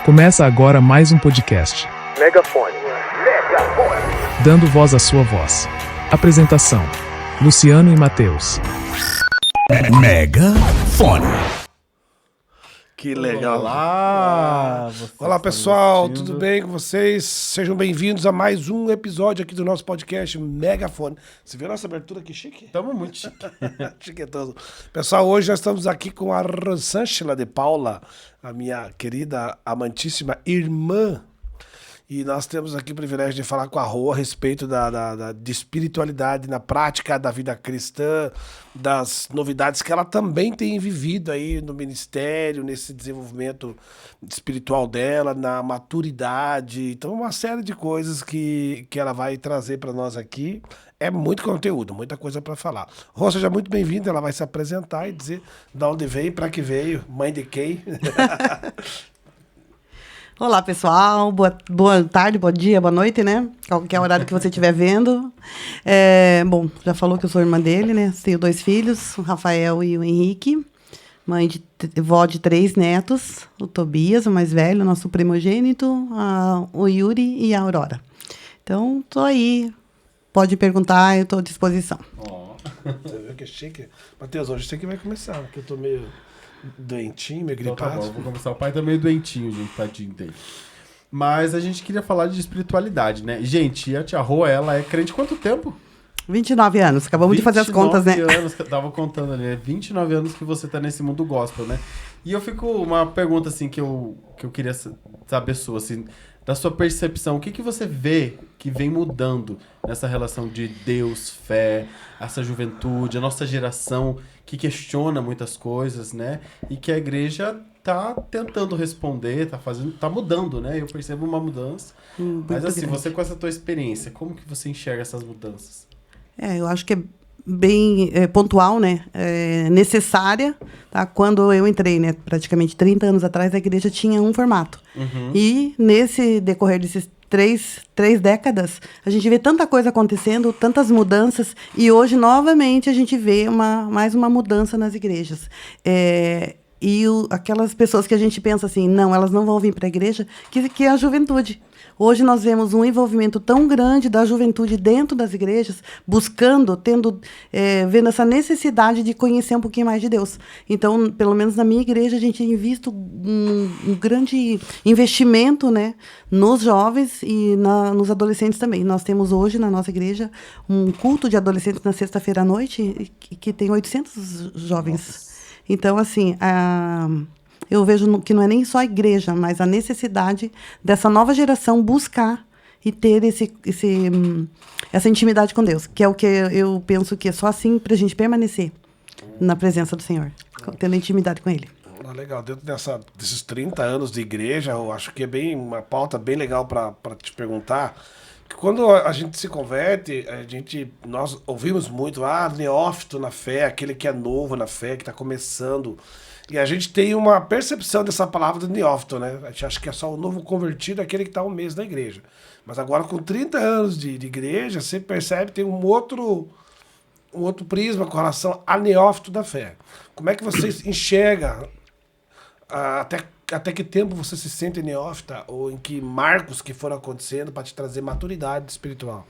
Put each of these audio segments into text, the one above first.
Começa agora mais um podcast. Megafone. Dando voz à sua voz. Apresentação: Luciano e Matheus. Megafone. Que legal. Olá pessoal, tudo bem com vocês? Sejam bem-vindos a mais um episódio aqui do nosso podcast Megafone. Você viu a nossa abertura que chique? Estamos muito chique. Chiquetoso. Pessoal, hoje nós estamos aqui com a Rosângela de Paula, a minha querida, amantíssima irmã. E nós temos aqui o privilégio de falar com a Rô a respeito de espiritualidade na prática da vida cristã, das novidades que ela também tem vivido aí no ministério, nesse desenvolvimento espiritual dela, na maturidade. Então, uma série de coisas que ela vai trazer para nós aqui. É muito conteúdo, muita coisa para falar. Rô, seja muito bem-vinda, ela vai se apresentar e dizer de onde veio, para que veio, mãe de quem. Olá, pessoal. Boa tarde, bom dia, boa noite, né? Qualquer horário que você estiver vendo. Bom, já falou que eu sou irmã dele, né? Tenho 2 filhos, o Rafael e o Henrique. Vó de 3 netos, o Tobias, o mais velho, nosso primogênito, o Yuri e a Aurora. Então, tô aí. Pode perguntar, eu tô à disposição. Você viu que chique? Matheus, hoje você que vai começar, porque eu tô meio doentinho, meio gripado. Então tá bom, vou começar. O pai tá meio doentinho, gente, tadinho dele. Mas a gente queria falar de espiritualidade, né? Gente, a tia Rô, ela é crente há quanto tempo? 29 anos, acabamos de fazer as contas, né? 29 anos, que eu tava contando ali, né? 29 anos que você tá nesse mundo gospel, né? E eu fico, uma pergunta assim que eu queria saber sua, assim, da sua percepção, o que você vê que vem mudando nessa relação de Deus, fé, essa juventude, a nossa geração que questiona muitas coisas, né? E que a igreja tá tentando responder, tá mudando, né? Eu percebo uma mudança. Mas assim, grande. você com essa tua experiência, como que você enxerga essas mudanças? Eu acho que é bem pontual, né? Necessária, tá? Quando eu entrei, né? Praticamente 30 anos atrás, a igreja tinha um formato. Uhum. E nesse decorrer desses três décadas, a gente vê tanta coisa acontecendo, tantas mudanças, e hoje, novamente, a gente vê mais uma mudança nas igrejas. Aquelas pessoas que a gente pensa assim, não, elas não vão vir para a igreja, que é a juventude. Hoje nós vemos um envolvimento tão grande da juventude dentro das igrejas, buscando, vendo essa necessidade de conhecer um pouquinho mais de Deus. Então, pelo menos na minha igreja, a gente tem visto um grande investimento, né, nos jovens e nos adolescentes também. Nós temos hoje na nossa igreja um culto de adolescentes na sexta-feira à noite que tem 800 jovens. Nossa. Então, assim, eu vejo que não é nem só a igreja, mas a necessidade dessa nova geração buscar e ter essa intimidade com Deus, que é o que eu penso que é só assim para a gente permanecer na presença do Senhor, tendo intimidade com Ele. Legal, dentro desses 30 anos de igreja, eu acho que é uma pauta bem legal para te perguntar. Que quando a gente se converte, nós ouvimos muito, neófito na fé, aquele que é novo na fé, que está começando. E a gente tem uma percepção dessa palavra do neófito, né? A gente acha que é só o novo convertido, aquele que está um mês na igreja. Mas agora, com 30 anos de igreja, você percebe que tem um outro prisma com relação a neófito da fé. Como é que você enxerga, até que tempo você se sente neófita, ou em que marcos que foram acontecendo para te trazer maturidade espiritual?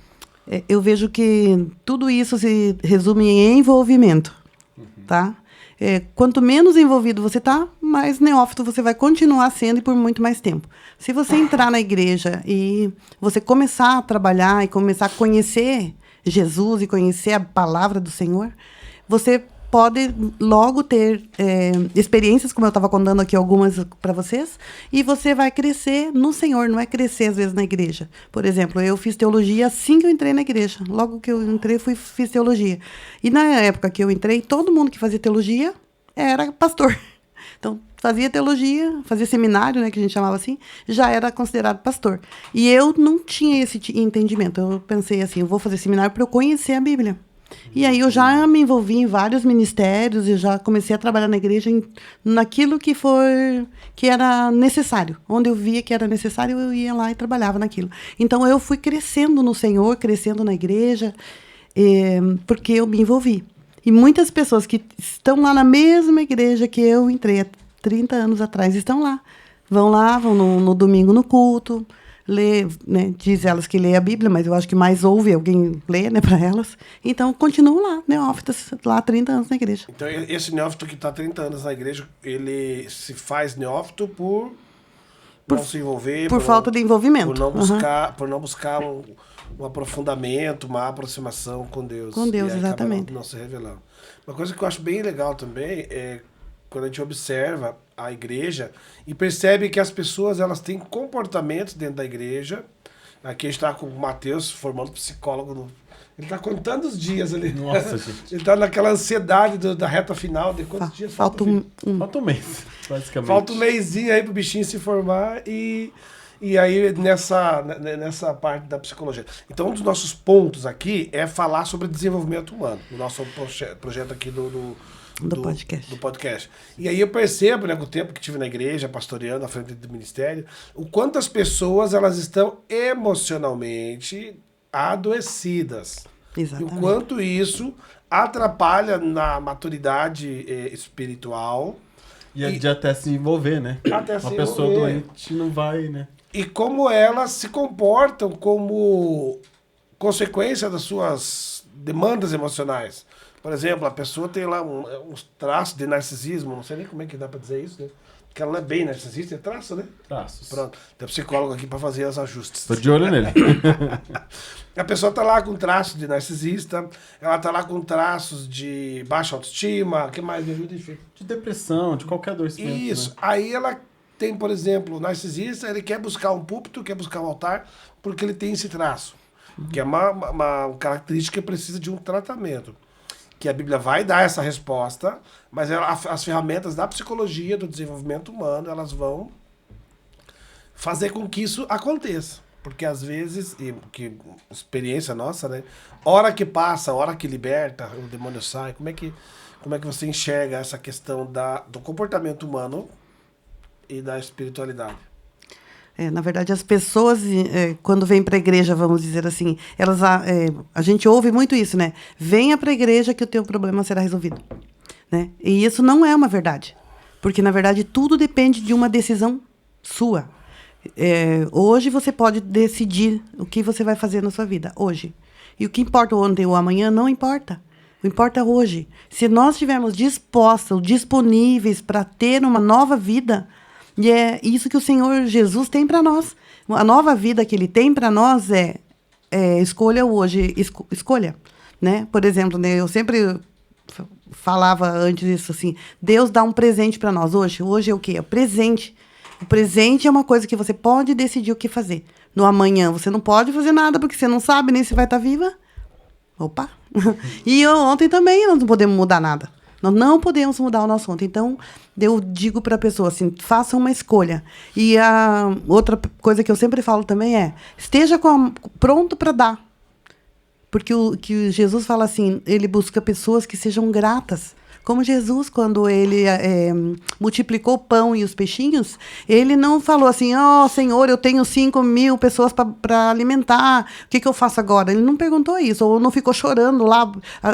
Eu vejo que tudo isso se resume em envolvimento, tá? Quanto menos envolvido você está, mais neófito você vai continuar sendo e por muito mais tempo. Se você entrar na igreja e você começar a trabalhar e começar a conhecer Jesus e conhecer a palavra do Senhor, você pode logo ter experiências, como eu estava contando aqui algumas para vocês, e você vai crescer no Senhor, não é crescer às vezes na igreja. Por exemplo, eu fiz teologia assim que eu entrei na igreja. Logo que eu entrei, fiz teologia. E na época que eu entrei, todo mundo que fazia teologia era pastor. Então, fazia teologia, fazia seminário, né, que a gente chamava assim, já era considerado pastor. E eu não tinha esse entendimento. Eu pensei assim, eu vou fazer seminário para eu conhecer a Bíblia. E aí eu já me envolvi em vários ministérios e já comecei a trabalhar na igreja naquilo que era necessário. Onde eu via que era necessário, eu ia lá e trabalhava naquilo. Então eu fui crescendo no Senhor, crescendo na igreja, porque eu me envolvi. E muitas pessoas que estão lá na mesma igreja que eu entrei há 30 anos atrás, estão lá. vão lá, vão no domingo no culto, lê, né, diz elas que lê a Bíblia, mas eu acho que mais ouve alguém ler, né, para elas. Então, continuam lá, neófitas, lá há 30 anos na igreja. Então, esse neófito que está há 30 anos na igreja, ele se faz neófito por não se envolver... Por falta de envolvimento. Por não buscar um aprofundamento, uma aproximação com Deus. Com Deus, e aí acaba exatamente. não se revelando. Uma coisa que eu acho bem legal também é quando a gente observa a igreja e percebe que as pessoas elas têm comportamentos dentro da igreja. Aqui a gente está com o Matheus, formando psicólogo. Ele está contando os dias ali. Nossa, gente. Ele está naquela ansiedade da reta final. De quantos dias Falta Falta um mês, basicamente. Falta um mêsinho aí pro bichinho se formar e aí nessa parte da psicologia. Então, um dos nossos pontos aqui é falar sobre desenvolvimento humano, no nosso projeto aqui do podcast. E aí eu percebo, né, com o tempo que tive na igreja, pastoreando à frente do ministério, o quanto as pessoas elas estão emocionalmente adoecidas. Exatamente. E o quanto isso atrapalha na maturidade espiritual. E de até se envolver, né? Até se Uma pessoa envolver. doente não vai, né? E como elas se comportam como consequência das suas demandas emocionais. Por exemplo, a pessoa tem lá uns traços de narcisismo, não sei nem como é que dá pra dizer isso, né? Porque ela não é bem narcisista, é traço, né? Traços. Pronto, tem psicólogo aqui pra fazer os ajustes. Tô de olho nele. A pessoa tá lá com traços de narcisista, ela tá lá com traços de baixa autoestima, o que mais me ajuda, enfim. De depressão, de qualquer adoecimento. Isso. Né? Aí ela tem, por exemplo, o narcisista, ele quer buscar um púlpito, quer buscar um altar, porque ele tem esse traço. Que é uma característica que precisa de um tratamento. Que a Bíblia vai dar essa resposta, mas as ferramentas da psicologia, do desenvolvimento humano, elas vão fazer com que isso aconteça. Porque às vezes, que experiência nossa, né? Hora que passa, hora que liberta, o demônio sai. Como é que você enxerga essa questão do comportamento humano e da espiritualidade? Na verdade, as pessoas, quando vêm para a igreja, vamos dizer assim, a gente ouve muito isso, né? Venha para a igreja que o teu problema será resolvido. Né? E isso não é uma verdade. Porque, na verdade, tudo depende de uma decisão sua. Hoje você pode decidir o que você vai fazer na sua vida, hoje. E o que importa ontem ou amanhã não importa. O que importa é hoje. Se nós estivermos dispostos, disponíveis para ter uma nova vida, e é isso que o Senhor Jesus tem para nós. A nova vida que Ele tem para nós é escolha hoje, escolha. Né? Por exemplo, né, eu sempre falava antes disso assim, Deus dá um presente para nós hoje. Hoje é o quê? É o presente. O presente é uma coisa que você pode decidir o que fazer. No amanhã você não pode fazer nada porque você não sabe nem se vai estar viva. Opa! E ontem também nós não podemos mudar nada. Nós não podemos mudar o nosso ontem. Então, eu digo para a pessoa assim, faça uma escolha. E a outra coisa que eu sempre falo também esteja pronto para dar. Porque que Jesus fala assim, ele busca pessoas que sejam gratas. Como Jesus, quando ele multiplicou o pão e os peixinhos, ele não falou assim, Senhor, eu tenho 5.000 pessoas para alimentar, o que eu faço agora? Ele não perguntou isso, ou não ficou chorando lá,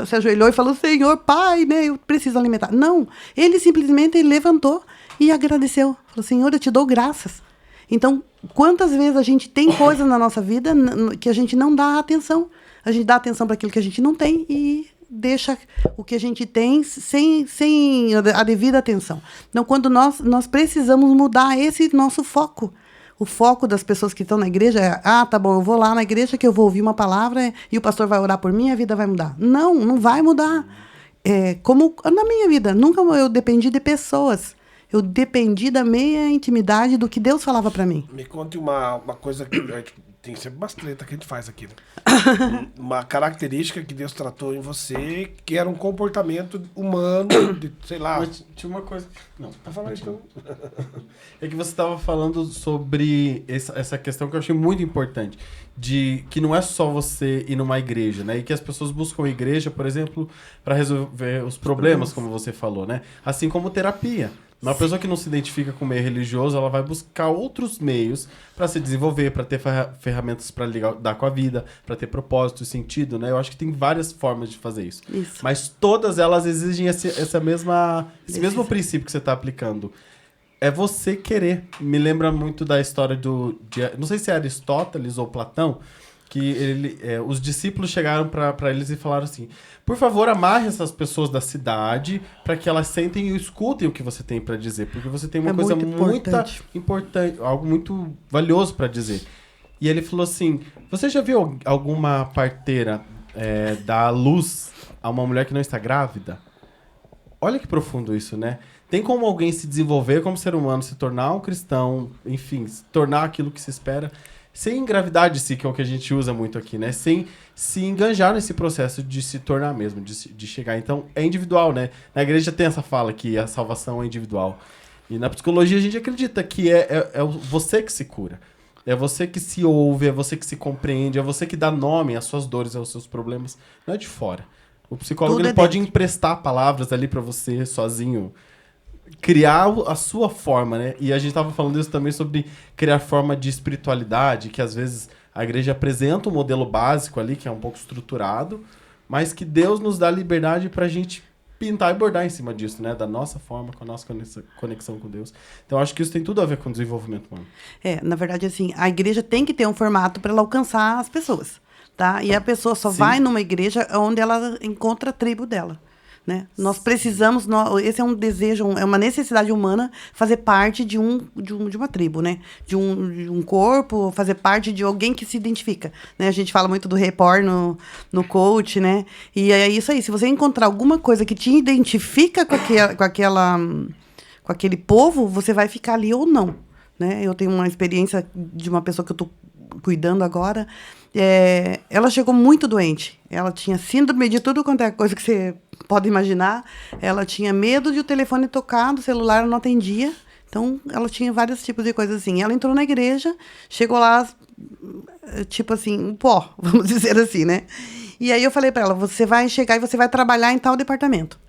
se ajoelhou e falou, Senhor, Pai, né, eu preciso alimentar. Não, ele simplesmente levantou e agradeceu. Falou, Senhor, eu te dou graças. Então, quantas vezes a gente tem coisas na nossa vida que a gente não dá atenção? A gente dá atenção para aquilo que a gente não tem e deixa o que a gente tem sem a devida atenção. Então, quando nós precisamos mudar esse nosso foco. O foco das pessoas que estão na igreja é, tá bom, eu vou lá na igreja que eu vou ouvir uma palavra e o pastor vai orar por mim e a vida vai mudar. Não vai mudar. Como na minha vida, nunca eu dependi de pessoas. Eu dependi da minha intimidade, do que Deus falava para mim. Me conte uma coisa que... Tem sempre umas treta que a gente faz aqui, né? Uma característica que Deus tratou em você, que era um comportamento humano, sei lá... Mas tinha uma coisa... Não, Vai falar então. É que você estava falando sobre essa questão que eu achei muito importante, de que não é só você ir numa igreja, né? E que as pessoas buscam a igreja, por exemplo, para resolver os problemas, como você falou, né? Assim como terapia. Uma pessoa que não se identifica com o meio religioso, ela vai buscar outros meios para se desenvolver, para ter ferramentas para lidar com a vida, para ter propósito e sentido, né? Eu acho que tem várias formas de fazer isso. Mas todas elas exigem esse mesmo princípio que você está aplicando. é você querer. Me lembra muito da história não sei se é Aristóteles ou Platão, que os discípulos chegaram para eles e falaram assim: por favor, amarre essas pessoas da cidade para que elas sentem e escutem o que você tem para dizer, porque você tem uma coisa muito importante, algo muito valioso para dizer. E ele falou assim: você já viu alguma parteira dar luz a uma mulher que não está grávida? Olha que profundo isso, né? Tem como alguém se desenvolver como ser humano, se tornar um cristão, enfim, se tornar aquilo que se espera, sem engravidar de si, que é o que a gente usa muito aqui, né? Sem se enganjar nesse processo de se tornar mesmo, de chegar. Então, é individual, né? Na igreja tem essa fala que a salvação é individual. E na psicologia a gente acredita que é você que se cura. É você que se ouve, é você que se compreende, é você que dá nome às suas dores, aos seus problemas. Não é de fora. O psicólogo ele pode emprestar palavras ali pra você sozinho, criar a sua forma, né? E a gente tava falando isso também sobre criar forma de espiritualidade, que às vezes a igreja apresenta um modelo básico ali, que é um pouco estruturado, mas que Deus nos dá liberdade pra gente pintar e bordar em cima disso, né? Da nossa forma, com a nossa conexão com Deus. Então, acho que isso tem tudo a ver com o desenvolvimento humano. Na verdade, assim, a igreja tem que ter um formato para ela alcançar as pessoas, tá? E a pessoa só vai numa igreja onde ela encontra a tribo dela, né? Nós precisamos, esse é um desejo, é uma necessidade humana fazer parte de uma tribo, né? De um corpo, fazer parte de alguém que se identifica, né? A gente fala muito do rapport no coach, né? E é isso aí, se você encontrar alguma coisa que te identifica com aquele povo, você vai ficar ali ou não, né? Eu tenho uma experiência de uma pessoa que eu tô cuidando agora. Ela chegou muito doente. Ela tinha síndrome de tudo quanto é coisa que você pode imaginar. Ela tinha medo de o telefone tocar, do celular não atendia. Então, ela tinha vários tipos de coisas assim. Ela entrou na igreja, chegou lá, tipo assim, um pó, vamos dizer assim, né? E aí eu falei para ela: você vai chegar e você vai trabalhar em tal departamento.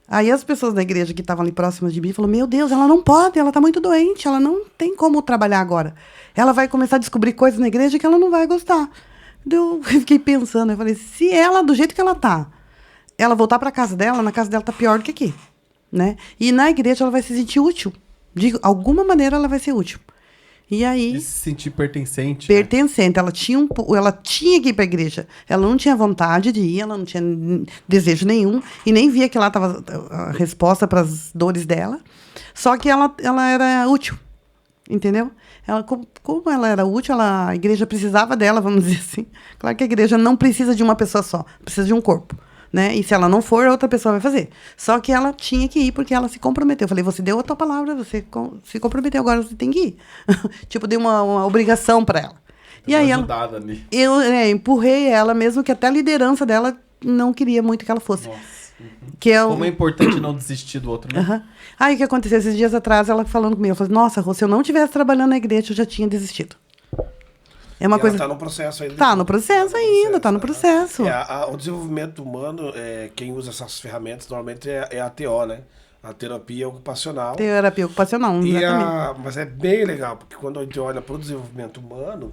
Aí as pessoas da igreja que estavam ali próximas de mim falaram: meu Deus, ela não pode, ela está muito doente, ela não tem como trabalhar agora. Ela vai começar a descobrir coisas na igreja que ela não vai gostar. Eu fiquei pensando, eu falei: se ela, do jeito que ela tá, ela voltar para casa dela, na casa dela tá pior do que aqui, né? E na igreja ela vai se sentir útil. De alguma maneira ela vai ser útil. E aí... E se sentir pertencente. Pertencente. Né? Ela tinha que ir para a igreja. Ela não tinha vontade de ir, ela não tinha desejo nenhum. E nem via que lá estava a resposta para as dores dela. Só que ela era útil. Entendeu? Como ela era útil, a igreja precisava dela, vamos dizer assim. Claro que a igreja não precisa de uma pessoa só. Precisa de um corpo. Né? E se ela não for, outra pessoa vai fazer. Só que ela tinha que ir porque ela se comprometeu. Eu falei: você deu a tua palavra, você se comprometeu, agora você tem que ir. Tipo, dei uma obrigação para ela. E aí eu empurrei ela, mesmo que até a liderança dela não queria muito que ela fosse. Nossa. Uhum. Como é importante não desistir do outro, né? Uhum. Aí o que aconteceu? Esses dias atrás, ela falando comigo, ela falou: nossa, Rô, se eu não estivesse trabalhando na igreja, eu já tinha desistido. É uma coisa... Ela tá no processo ainda. Tá no processo ainda, tá no processo. O desenvolvimento humano, quem usa essas ferramentas normalmente é a TO, né? A terapia ocupacional. Terapia ocupacional, exatamente. Mas é bem legal, porque quando a gente olha para o desenvolvimento humano,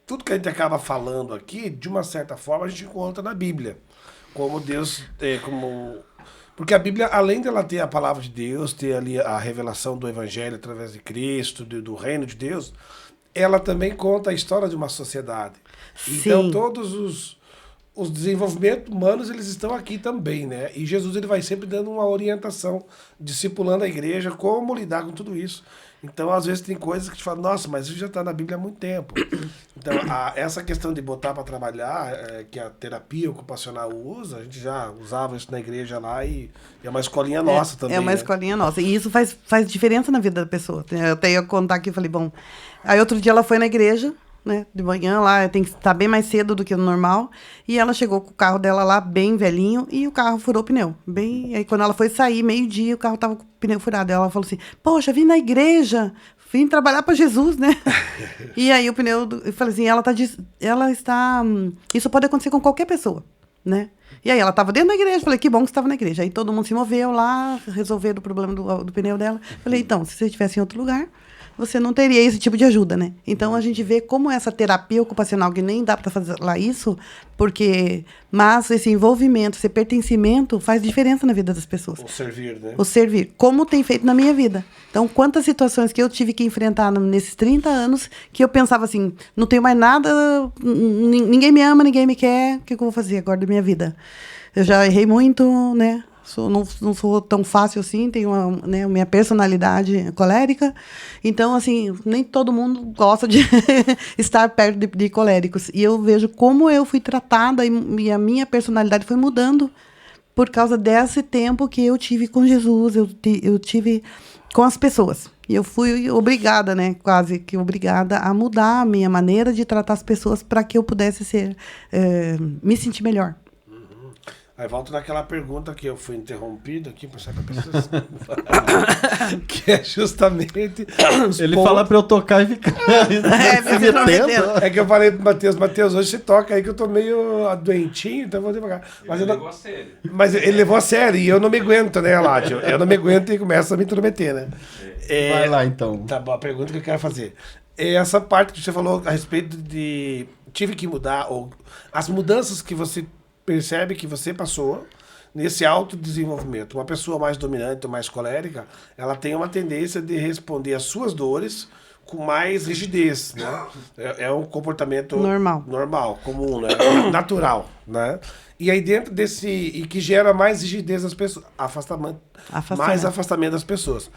tudo que a gente acaba falando aqui, de uma certa forma, a gente encontra na Bíblia. Como Deus... Porque a Bíblia, além dela ter a palavra de Deus, ter ali a revelação do Evangelho através de Cristo, do reino de Deus... ela também conta a história de uma sociedade. Sim. Então, todos os desenvolvimentos humanos, eles estão aqui também, né? E Jesus, ele vai sempre dando uma orientação, discipulando a igreja, como lidar com tudo isso. Então, às vezes, tem coisas que te falam: nossa, mas isso já está na Bíblia há muito tempo. Então, essa questão de botar para trabalhar, que a terapia ocupacional usa, a gente já usava isso na igreja lá e é uma escolinha nossa também. É uma escolinha nossa. E isso faz diferença na vida da pessoa. Eu até ia contar aqui, eu falei: bom... Aí outro dia ela foi na igreja, né, de manhã lá, tem que estar bem mais cedo do que o normal, e ela chegou com o carro dela lá, bem velhinho, e o carro furou o pneu. Aí quando ela foi sair, meio-dia, o carro tava com o pneu furado. Ela falou assim: poxa, vim na igreja, vim trabalhar para Jesus, né? E aí o pneu, eu falei assim, ela está, isso pode acontecer com qualquer pessoa, né? E aí ela estava dentro da igreja, falei: que bom que você estava na igreja. Aí todo mundo se moveu lá, resolveram o problema do pneu dela. Falei: então, se você estivesse em outro lugar, você não teria esse tipo de ajuda, né? Então, a gente vê como essa terapia ocupacional, que nem dá para fazer lá isso, mas esse envolvimento, esse pertencimento faz diferença na vida das pessoas. O servir, né? O servir, como tem feito na minha vida. Então, quantas situações que eu tive que enfrentar nesses 30 anos, que eu pensava assim, não tenho mais nada, ninguém me ama, ninguém me quer, o que eu vou fazer agora da minha vida? Eu já errei muito, né? Não sou tão fácil assim, tenho minha personalidade colérica. Então, assim, nem todo mundo gosta de estar perto de coléricos. E eu vejo como eu fui tratada e a minha personalidade foi mudando por causa desse tempo que eu tive com Jesus, eu tive com as pessoas. E eu fui obrigada, né, quase que obrigada a mudar a minha maneira de tratar as pessoas para que eu pudesse me sentir melhor. Aí volto naquela pergunta que eu fui interrompido aqui, por certa pessoa. Que é justamente. Ele fala pra eu tocar e ficar se metendo. É que eu falei pro Matheus, hoje você toca aí que eu tô meio doentinho, então eu vou devagar. Mas ele levou a sério e eu não me aguento, né, Ládio? Eu não me aguento e começo a me intrometer, né? Vai lá, então. Tá bom, a pergunta que eu quero fazer. É essa parte que você falou a respeito de tive que mudar, ou as mudanças que você percebe que você passou nesse autodesenvolvimento. Uma pessoa mais dominante ou mais colérica, ela tem uma tendência de responder às suas dores com mais rigidez, né? É um comportamento normal, comum, né? Natural, né? E aí dentro desse... E que gera mais rigidez nas pessoas. Mais afastamento das pessoas.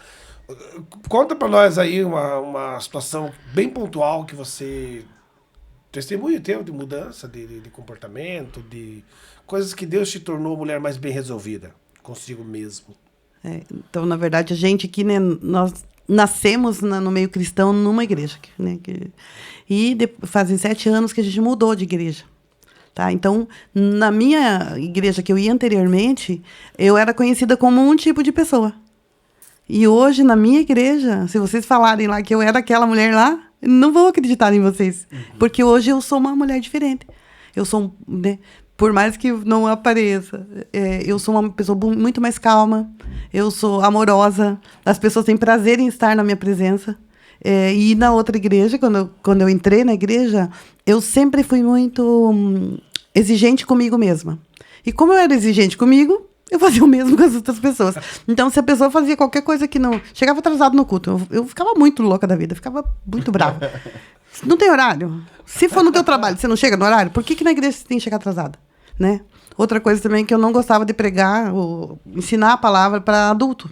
Conta pra nós aí uma situação bem pontual que você... Testemunho teu de mudança de comportamento, de coisas que Deus te tornou a mulher mais bem resolvida consigo mesmo. Então, na verdade, a gente aqui, né, nós nascemos no meio cristão numa igreja. Né, fazem 7 anos que a gente mudou de igreja. Tá? Então, na minha igreja que eu ia anteriormente, eu era conhecida como um tipo de pessoa. E hoje, na minha igreja, se vocês falarem lá que eu era aquela mulher lá, não vou acreditar em vocês. Porque hoje eu sou uma mulher diferente. Eu sou, né, por mais que não apareça, eu sou uma pessoa muito mais calma. Eu sou amorosa. As pessoas têm prazer em estar na minha presença. E na outra igreja, quando eu entrei na igreja, eu sempre fui muito exigente comigo mesma. E como eu era exigente comigo, eu fazia o mesmo com as outras pessoas. Então, se a pessoa fazia qualquer coisa que não... Chegava atrasado no culto, eu ficava muito louca da vida, ficava muito brava. Não tem horário. Se for no teu trabalho, você não chega no horário, por que na igreja você tem que chegar atrasada? Né? Outra coisa também que eu não gostava de pregar, ou ensinar a palavra para adulto.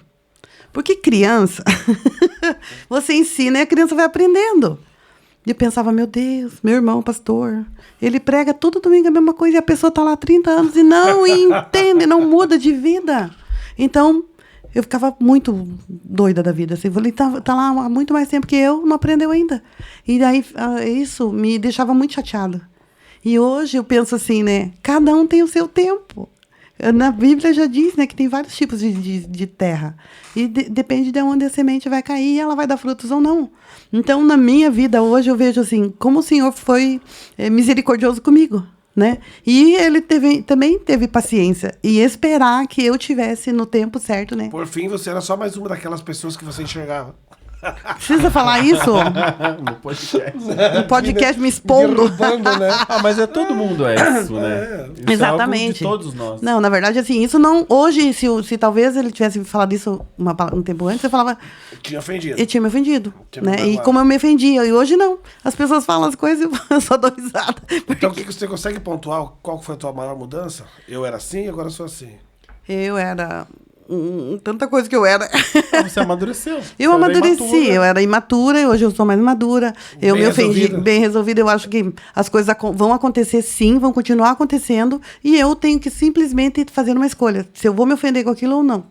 Porque criança, você ensina e a criança vai aprendendo. E eu pensava, meu Deus, meu irmão, pastor, ele prega todo domingo a mesma coisa e a pessoa está lá há 30 anos e não entende, não muda de vida. Então, eu ficava muito doida da vida. Assim, ele tá lá há muito mais tempo que eu, não aprendeu ainda. E daí, isso me deixava muito chateada. E hoje eu penso assim, né? Cada um tem o seu tempo. Na Bíblia já diz, né, que tem vários tipos de terra. E depende de onde a semente vai cair, ela vai dar frutos ou não. Então, na minha vida hoje, eu vejo assim, como o Senhor foi misericordioso comigo, né? E ele também teve paciência e esperar que eu tivesse no tempo certo, né? Por fim, você era só mais uma daquelas pessoas que você enxergava. Precisa falar isso? No podcast. No podcast me expondo. Derrubando, né? Mas todo mundo é isso, né? Isso Exatamente. É algo de todos nós. Não, na verdade, assim, isso não... Hoje, se talvez ele tivesse falado isso um tempo antes, eu falava... Tinha ofendido. Eu tinha me ofendido, né? magoado. E como eu me ofendia. E hoje, não. As pessoas falam as coisas e eu só dou risada. Então, o que você consegue pontuar? Qual foi a tua maior mudança? Eu era assim, agora sou assim. Eu era... tanta coisa que eu era. Você amadureceu. Eu amadureci, eu era imatura e hoje eu sou mais madura. Eu me ofendi, bem resolvida. Eu acho que as coisas vão acontecer sim, vão continuar acontecendo e eu tenho que simplesmente fazer uma escolha. Se eu vou me ofender com aquilo ou não.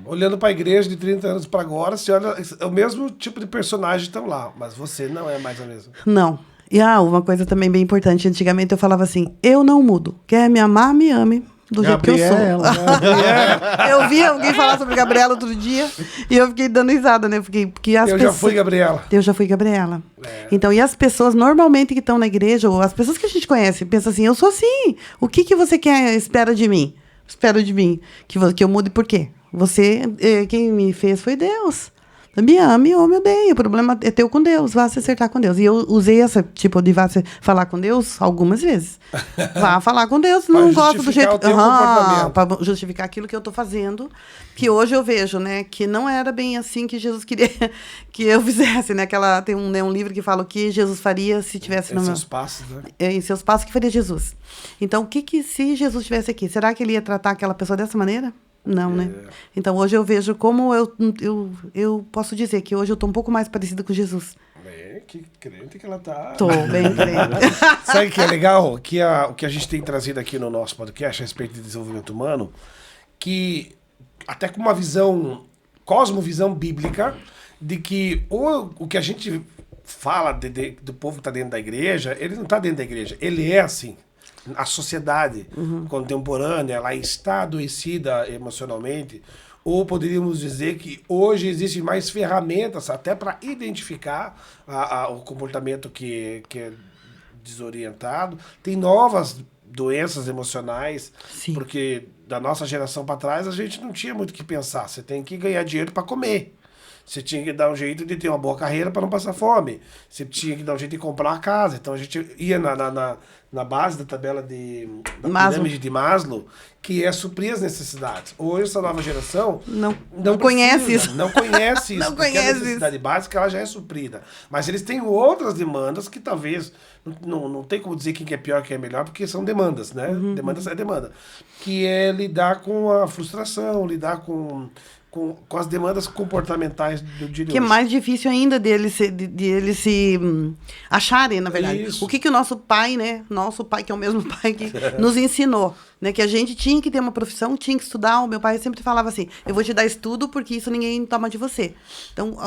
Olhando para a igreja de 30 anos para agora, você olha, é o mesmo tipo de personagem estão lá, mas você não é mais a mesma. Não. E uma coisa também bem importante, antigamente eu falava assim, eu não mudo. Quer me amar, me ame. Do jeito que eu sou. Eu vi alguém falar sobre Gabriela outro dia e eu fiquei dando risada, né? Já fui Gabriela. Eu já fui Gabriela. Então, e as pessoas normalmente que estão na igreja, ou as pessoas que a gente conhece, pensam assim, eu sou assim. O que você quer, espera de mim? Espera de mim que eu mude por quê? Quem me fez foi Deus. Me ame ou me odeie. O problema é teu com Deus. Vá se acertar com Deus. E eu usei esse tipo de vá se falar com Deus algumas vezes. Vá falar com Deus. Não gosto do jeito... o teu comportamento. Para justificar aquilo que eu estou fazendo. Que hoje eu vejo, né? Que não era bem assim que Jesus queria que eu fizesse, né? Tem um livro que fala o que Jesus faria se tivesse no meu... Seus passos, né? Em seus passos, que faria Jesus. Então, se Jesus estivesse aqui, será que ele ia tratar aquela pessoa dessa maneira? Não, né? Então, hoje eu vejo como eu posso dizer que hoje eu estou um pouco mais parecida com Jesus. Bem, que crente que ela tá. Tô bem crente. Sabe o que é legal? O que a gente tem trazido aqui no nosso podcast a respeito de desenvolvimento humano, que até com uma visão, cosmovisão bíblica, de que o que a gente fala do povo que está dentro da igreja, ele não está dentro da igreja, ele é assim. A sociedade contemporânea, ela está adoecida emocionalmente, ou poderíamos dizer que hoje existem mais ferramentas até para identificar o comportamento que é desorientado. Tem novas doenças emocionais, Sim. porque da nossa geração para trás a gente não tinha muito o que pensar. Você tem que ganhar dinheiro para comer. Você tinha que dar um jeito de ter uma boa carreira para não passar fome. Você tinha que dar um jeito de comprar uma casa. Então a gente ia na base da tabela da pirâmide de Maslow, que é suprir as necessidades. Hoje essa nova geração não conhece isso. Não conhece isso. Não porque conhece a necessidade básica ela já é suprida. Mas eles têm outras demandas que talvez não tem como dizer quem é pior, quem é melhor, porque são demandas, né? Demandas é demanda. Que é lidar com a frustração, lidar com as demandas comportamentais do dia de Que é hoje. mais difícil ainda deles se acharem, na verdade. Isso. O que o nosso pai, né? Nosso pai, que é o mesmo pai que nos ensinou, né? Que a gente tinha que ter uma profissão, tinha que estudar. O meu pai sempre falava assim, eu vou te dar estudo porque isso ninguém toma de você. Então,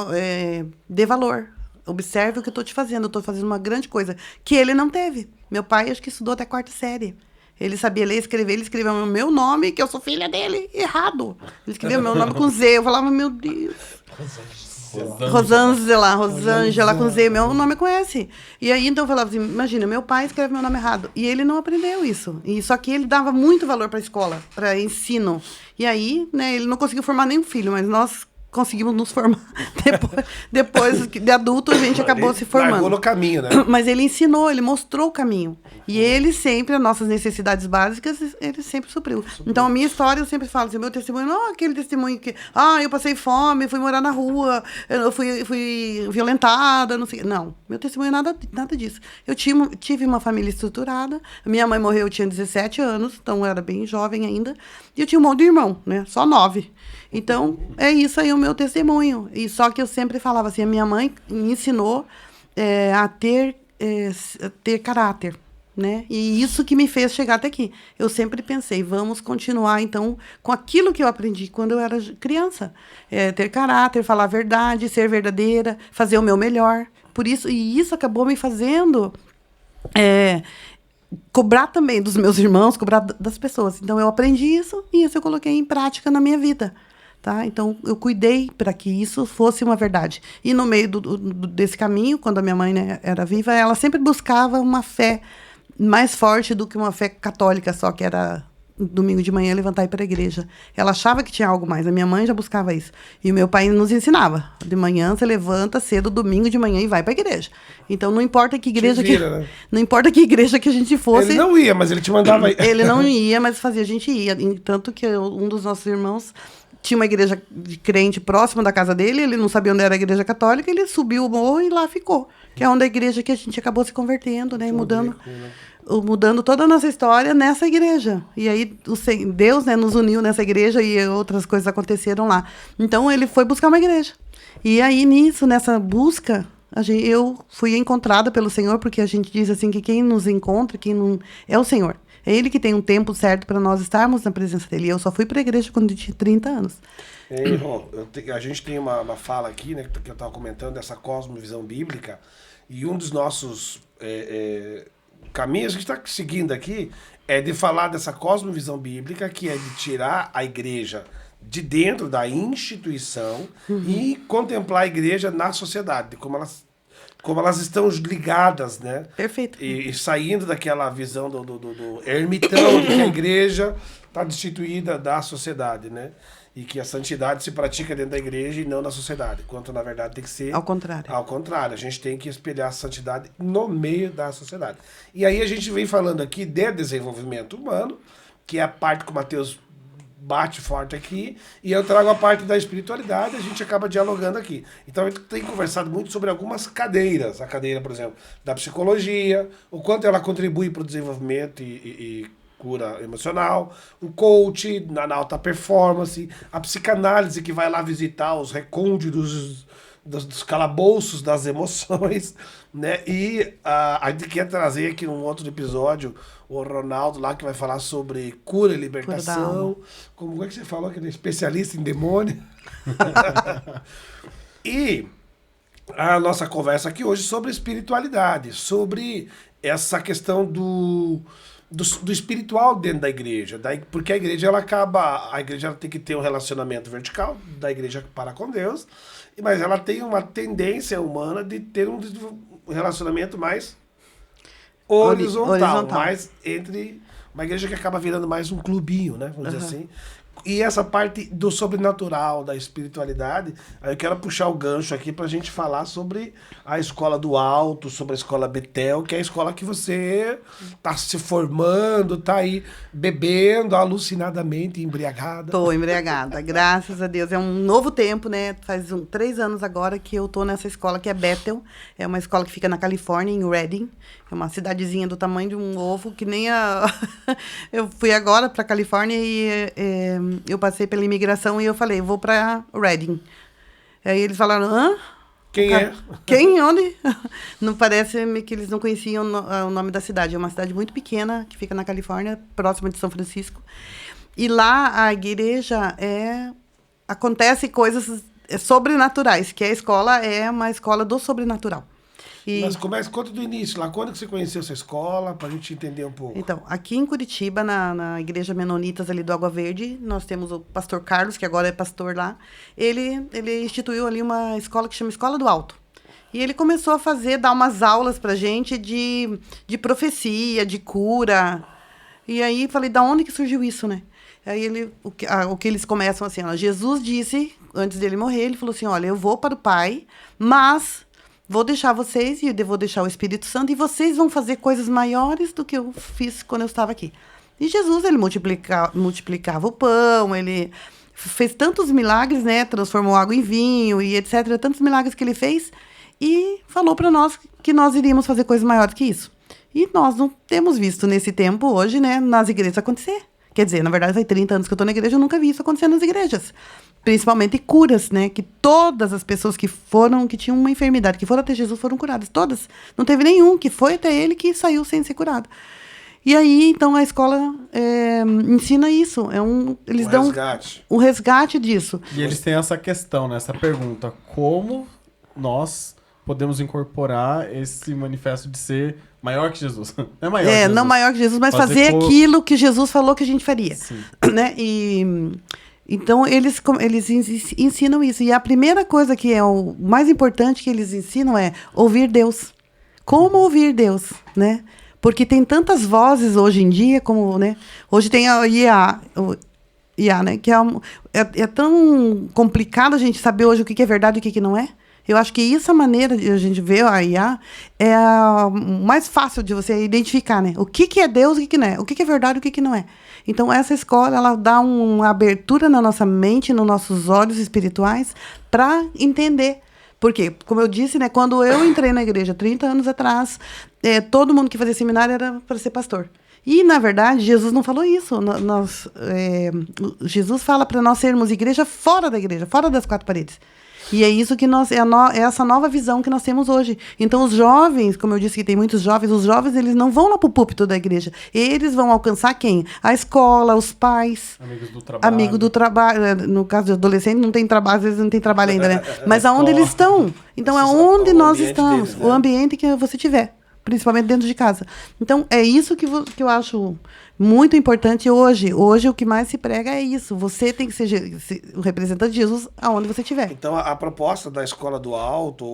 dê valor. Observe o que eu estou te fazendo. Eu estou fazendo uma grande coisa que ele não teve. Meu pai, acho que estudou até a 4ª série. Ele sabia ler e escrever, ele escreveu o meu nome, que eu sou filha dele, errado. Ele escreveu meu nome com Z, eu falava, meu Deus. Rosângela com Z, meu nome é com S. E aí, então, eu falava assim, imagina, meu pai escreve meu nome errado. E ele não aprendeu isso. Só que ele dava muito valor para a escola, para ensino. E aí, né, ele não conseguiu formar nenhum filho, mas nós conseguimos nos formar. Depois de adulto, a gente acabou se formando. Largou no caminho, né? Mas ele ensinou, ele mostrou o caminho. E ele sempre, as nossas necessidades básicas, ele sempre supriu. Então, a minha história, eu sempre falo assim, meu testemunho, não é aquele testemunho que, eu passei fome, fui morar na rua, eu fui violentada, não sei. Não, meu testemunho é nada disso. Eu tive uma família estruturada, minha mãe morreu, eu tinha 17 anos, então eu era bem jovem ainda, e eu tinha um monte de irmão, né, só 9. Então, é isso aí o meu testemunho. E só que eu sempre falava assim, a minha mãe me ensinou a ter caráter, né? E isso que me fez chegar até aqui. Eu sempre pensei, vamos continuar, então, com aquilo que eu aprendi quando eu era criança. Ter caráter, falar a verdade, ser verdadeira, fazer o meu melhor. E isso acabou me fazendo cobrar também dos meus irmãos, cobrar das pessoas. Então, eu aprendi isso e isso eu coloquei em prática na minha vida. Tá? Então, eu cuidei para que isso fosse uma verdade. E no meio desse caminho, quando a minha mãe, né, era viva, ela sempre buscava uma fé mais forte do que uma fé católica só, que era domingo de manhã levantar e ir para a igreja. Ela achava que tinha algo mais. A minha mãe já buscava isso. E o meu pai nos ensinava. De manhã, você levanta cedo, domingo de manhã, e vai para a igreja. Então, não importa que igreja né? Não importa que igreja que a gente fosse... Ele não ia, mas ele te mandava ir. Ele não ia, mas fazia a gente ir. Tanto que um dos nossos irmãos tinha uma igreja de crente próxima da casa dele, ele não sabia onde era a igreja católica, ele subiu o morro e lá ficou. Que é onde a igreja que a gente acabou se convertendo, né? Mudando toda a nossa história nessa igreja. E aí Deus, né, nos uniu nessa igreja e outras coisas aconteceram lá. Então ele foi buscar uma igreja. E aí nessa busca, eu fui encontrada pelo Senhor, porque a gente diz assim que quem nos encontra, quem não é o Senhor. É Ele que tem um tempo certo para nós estarmos na presença dEle. Eu só fui para a igreja quando eu tinha 30 anos. A gente tem uma fala aqui, né, que eu estava comentando, dessa cosmovisão bíblica, e um dos nossos caminhos que a gente está seguindo aqui é de falar dessa cosmovisão bíblica, que é de tirar a igreja de dentro da instituição e contemplar a igreja na sociedade, de como ela como elas estão ligadas, né? Perfeito. E saindo daquela visão do ermitão, de que a igreja está destituída da sociedade, né? E que a santidade se pratica dentro da igreja e não na sociedade. Quanto, na verdade, tem que ser... Ao contrário. Ao contrário, a gente tem que espelhar a santidade no meio da sociedade. E aí a gente vem falando aqui de desenvolvimento humano, que é a parte que o Mateus bate forte aqui, e eu trago a parte da espiritualidade, a gente acaba dialogando aqui. Então a gente tem conversado muito sobre algumas cadeiras. A cadeira, por exemplo, da psicologia, o quanto ela contribui para o desenvolvimento e cura emocional, o coach na alta performance, a psicanálise que vai lá visitar os recônditos dos calabouços das emoções, né? E a gente quer trazer aqui num outro episódio o Ronaldo lá que vai falar sobre cura e libertação. Como é que você falou que ele é especialista em demônio? E a nossa conversa aqui hoje sobre espiritualidade, sobre essa questão do espiritual dentro da igreja, porque a igreja ela tem que ter um relacionamento vertical da igreja para com Deus, mas ela tem uma tendência humana de ter um relacionamento mais horizontal, mais entre uma igreja que acaba virando mais um clubinho, né, vamos dizer assim. E essa parte do sobrenatural, da espiritualidade, aí eu quero puxar o gancho aqui pra gente falar sobre a escola do alto, sobre a escola Betel, que é a escola que você tá se formando, tá aí bebendo alucinadamente, embriagada. Tô embriagada, graças a Deus. É um novo tempo, né? Faz 3 anos agora que eu tô nessa escola que é Bethel. É uma escola que fica na Califórnia, em Redding. É uma cidadezinha do tamanho de um ovo, que nem a... Eu fui agora pra Califórnia e eu passei pela imigração e eu falei, vou pra Redding. Aí eles falaram, hã? Quem é? Quem? Onde? Não parece que eles não conheciam o nome da cidade. É uma cidade muito pequena, que fica na Califórnia, próxima de São Francisco. E lá a igreja acontece coisas sobrenaturais, que a escola é uma escola do sobrenatural. Mas conta do início lá. Quando que você conheceu essa escola, pra gente entender um pouco? Então, aqui em Curitiba, na igreja Menonitas ali do Água Verde, nós temos o pastor Carlos, que agora é pastor lá. Ele instituiu ali uma escola que chama Escola do Alto. E ele começou a dar umas aulas pra gente de profecia, de cura. E aí, falei, da onde que surgiu isso, né? Aí o que eles começam assim, ó, Jesus disse, antes dele morrer, ele falou assim, olha, eu vou para o Pai, mas... vou deixar vocês, e eu vou deixar o Espírito Santo, e vocês vão fazer coisas maiores do que eu fiz quando eu estava aqui. E Jesus, ele multiplicava o pão, ele fez tantos milagres, né? Transformou água em vinho e etc. Tantos milagres que ele fez, e falou para nós que nós iríamos fazer coisas maiores que isso. E nós não temos visto nesse tempo hoje, né, nas igrejas acontecer. Quer dizer, na verdade, faz 30 anos que eu estou na igreja, eu nunca vi isso acontecer nas igrejas. Principalmente curas, né? Que todas as pessoas que tinham uma enfermidade, que foram até Jesus, foram curadas. Todas. Não teve nenhum que foi até ele que saiu sem ser curado. E aí, então, a escola ensina isso. Eles dão resgate. O resgate disso. E eles têm essa questão, né? Essa pergunta. Como nós podemos incorporar esse manifesto de ser maior que Jesus? Não é maior que Jesus. Não maior que Jesus, mas fazer aquilo que Jesus falou que a gente faria. Sim. Né? Então, eles ensinam isso. E a primeira coisa que é o mais importante que eles ensinam é ouvir Deus. Como ouvir Deus, né? Porque tem tantas vozes hoje em dia, como, né? Hoje tem a IA, né? Que é tão complicado a gente saber hoje o que é verdade e o que não é. Eu acho que essa maneira de a gente ver a IA é a mais fácil de você identificar, né? O que é Deus e o que não é. O que é verdade e o que não é. Então, essa escola, ela dá uma abertura na nossa mente, nos nossos olhos espirituais, para entender. Porque, como eu disse, né, quando eu entrei na igreja 30 anos atrás, todo mundo que fazia seminário era para ser pastor. E, na verdade, Jesus não falou isso. Jesus fala para nós sermos igreja fora da igreja, fora das 4 paredes. E é isso que é essa nova visão que nós temos hoje. Então, os jovens, como eu disse que tem muitos jovens, os jovens, eles não vão lá para o púlpito da igreja. Eles vão alcançar quem? A escola, os pais. Amigos do trabalho. No caso de adolescente, não tem trabalho, às vezes não tem trabalho ainda, né? Mas aonde eles estão? Então, é onde nós estamos. Deles, né? O ambiente que você tiver. principalmente dentro de casa. Então, é isso que eu acho muito importante hoje. Hoje, o que mais se prega é isso. Você tem que ser o representante de Jesus aonde você estiver. Então, a proposta da Escola do Alto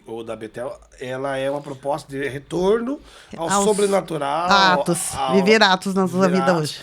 ou da Betel, ela é uma proposta de retorno ao sobrenatural. Atos. Viver atos na sua vida hoje.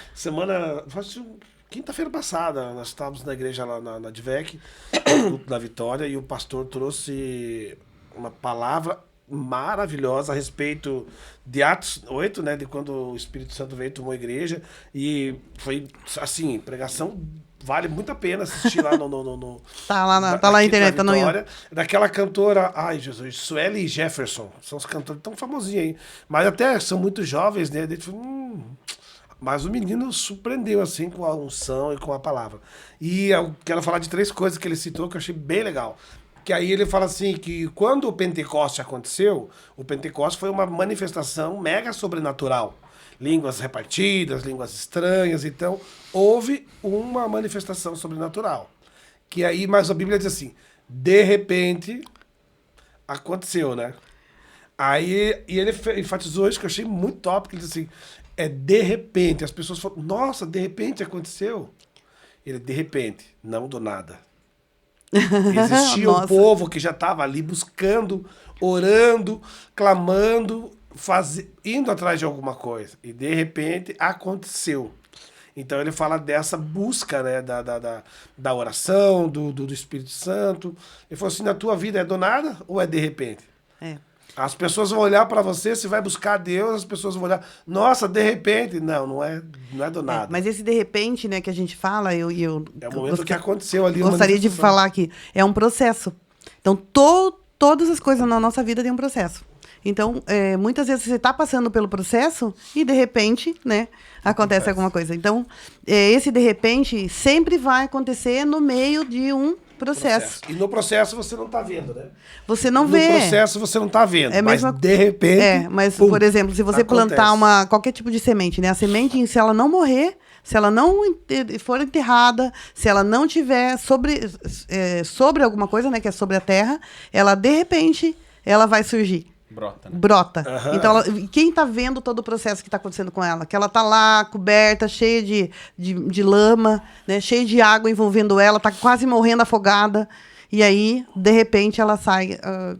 Quinta-feira passada, nós estávamos na igreja lá na Advec, no culto da Vitória, e o pastor trouxe uma palavra maravilhosa a respeito de Atos 8, né, de quando o Espírito Santo veio e tomou a igreja, e foi, assim, pregação vale muito a pena assistir lá no tá lá na internet, tá no YouTube. Daquela cantora, ai Jesus, Sueli Jefferson, são os cantores tão famosinhos aí, mas até são muito jovens, né, mas o menino surpreendeu, assim, com a unção e com a palavra. E eu quero falar de 3 coisas que ele citou que eu achei bem legal. Que aí ele fala assim, que quando o Pentecoste aconteceu, o Pentecoste foi uma manifestação mega sobrenatural. Línguas repartidas, línguas estranhas, então houve uma manifestação sobrenatural. Que aí, mas a Bíblia diz assim, de repente, aconteceu, né? Aí, e ele enfatizou isso que eu achei muito top, que ele diz assim, de repente, as pessoas falam, nossa, de repente aconteceu. Ele, de repente, não do nada. Existia um povo que já estava ali buscando, orando, clamando, indo atrás de alguma coisa. E de repente aconteceu. Então ele fala dessa busca, né, da oração, do Espírito Santo. Ele falou assim, na tua vida é do nada ou é de repente? É. As pessoas vão olhar para você, você vai buscar Deus, as pessoas vão olhar, nossa, de repente. Não é do nada. Mas esse de repente, né, que a gente fala, é o momento que aconteceu ali. Gostaria de falar aqui, é um processo. Então, todas as coisas na nossa vida têm um processo. Então, muitas vezes você está passando pelo processo e, de repente, né, acontece alguma coisa. Então, esse de repente sempre vai acontecer no meio de um processo. E no processo você não está vendo, né? Você não vê. No processo você não está vendo, mas de repente... mas, pum, por exemplo, se você acontece. plantar qualquer tipo de semente, né? A semente, se ela não morrer, se ela não for enterrada, se ela não tiver sobre alguma coisa, né? Que é sobre a terra, ela, de repente, ela vai surgir. Brota, né? Brota. Aham. Então, quem está vendo todo o processo que está acontecendo com ela? Que ela está lá, coberta, cheia de lama, né? Cheia de água envolvendo ela, está quase morrendo afogada. E aí, de repente, ela sai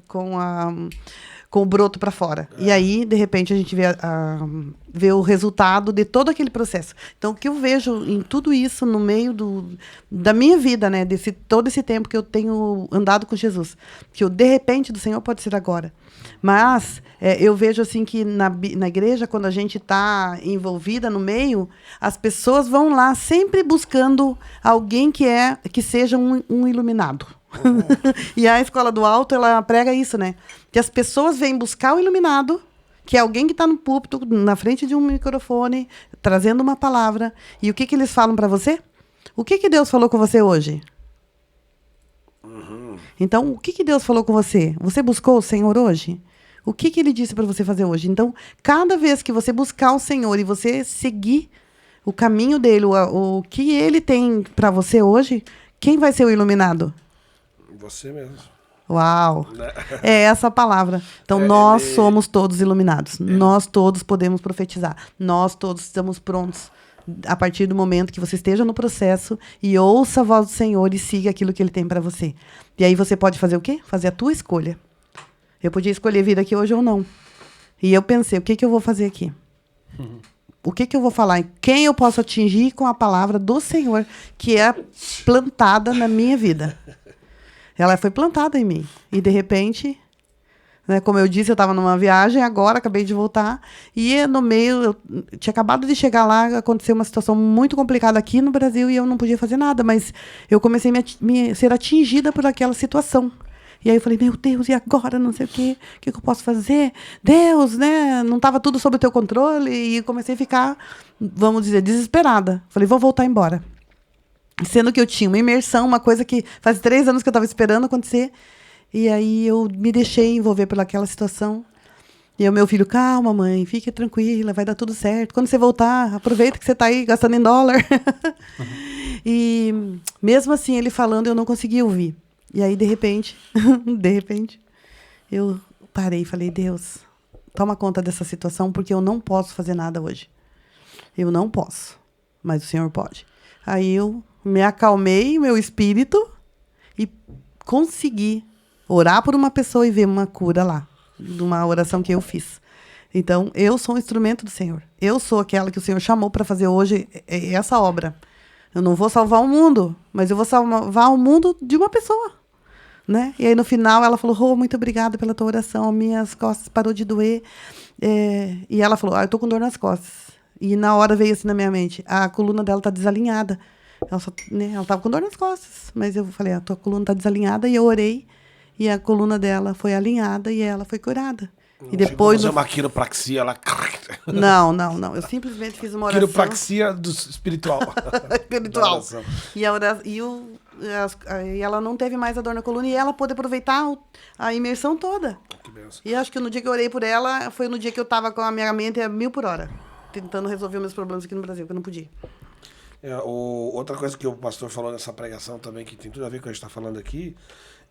com o broto para fora. E aí, de repente, a gente vê o resultado de todo aquele processo. Então, o que eu vejo em tudo isso, no meio da minha vida, né? Todo esse tempo que eu tenho andado com Jesus, que o de repente do Senhor pode ser agora. Mas eu vejo assim que na igreja, quando a gente está envolvida no meio, as pessoas vão lá sempre buscando alguém que seja um iluminado. E a Escola do Alto, ela prega isso, né? Que as pessoas vêm buscar o iluminado, que é alguém que está no púlpito, na frente de um microfone, trazendo uma palavra. E o que eles falam para você? O que Deus falou com você hoje? Então, o que Deus falou com você? Você buscou o Senhor hoje? O que Ele disse para você fazer hoje? Então, cada vez que você buscar o Senhor e você seguir o caminho dele, o que Ele tem para você hoje, quem vai ser o iluminado? Você mesmo. Uau! É essa a palavra. Então, nós somos todos iluminados. Nós todos podemos profetizar. Nós todos estamos prontos a partir do momento que você esteja no processo e ouça a voz do Senhor e siga aquilo que Ele tem para você. E aí você pode fazer o quê? Fazer a tua escolha. Eu podia escolher vir aqui hoje ou não. E eu pensei, o que eu vou fazer aqui? O que eu vou falar? Quem eu posso atingir com a palavra do Senhor que é plantada na minha vida? Ela foi plantada em mim. E, de repente, né, como eu disse, eu estava numa viagem agora, acabei de voltar. E, no meio, eu tinha acabado de chegar lá, aconteceu uma situação muito complicada aqui no Brasil e eu não podia fazer nada. Mas eu comecei a ser atingida por aquela situação. E aí eu falei, meu Deus, e agora? Não sei o que eu posso fazer? Deus, né? Não estava tudo sob o teu controle. E comecei a ficar, vamos dizer, desesperada. Falei, vou voltar embora. Sendo que eu tinha uma imersão, uma coisa que faz 3 anos que eu estava esperando acontecer. E aí eu me deixei envolver pelaquela situação. E o meu filho, calma, mãe, fique tranquila, vai dar tudo certo. Quando você voltar, aproveita que você está aí gastando em dólar. E mesmo assim, ele falando, eu não conseguia ouvir. E aí, de repente, eu parei e falei, Deus, toma conta dessa situação, porque eu não posso fazer nada hoje. Eu não posso, mas o Senhor pode. Aí eu me acalmei, meu espírito, e consegui orar por uma pessoa e ver uma cura lá, de uma oração que eu fiz. Então, eu sou um instrumento do Senhor. Eu sou aquela que o Senhor chamou para fazer hoje essa obra. Eu não vou salvar o mundo, mas eu vou salvar o mundo de uma pessoa, né? E aí, no final, ela falou, Rô, muito obrigada pela tua oração, minhas costas parou de doer. E ela falou, eu tô com dor nas costas. E na hora veio assim na minha mente, a coluna dela tá desalinhada. Ela tava com dor nas costas, mas eu falei, a tua coluna tá desalinhada, e eu orei, e a coluna dela foi alinhada, e ela foi curada. E depois fazer uma quiropraxia lá. Não. Eu simplesmente fiz uma oração. Quiropraxia do espiritual. Espiritual. E ela não teve mais a dor na coluna, e ela pôde aproveitar a imersão toda. Que benção. E acho que no dia que eu orei por ela, foi no dia que eu tava com a minha mente a 1000 por hora, tentando resolver meus problemas aqui no Brasil, que eu não podia. Outra coisa que o pastor falou nessa pregação também, que tem tudo a ver com o que a gente está falando aqui,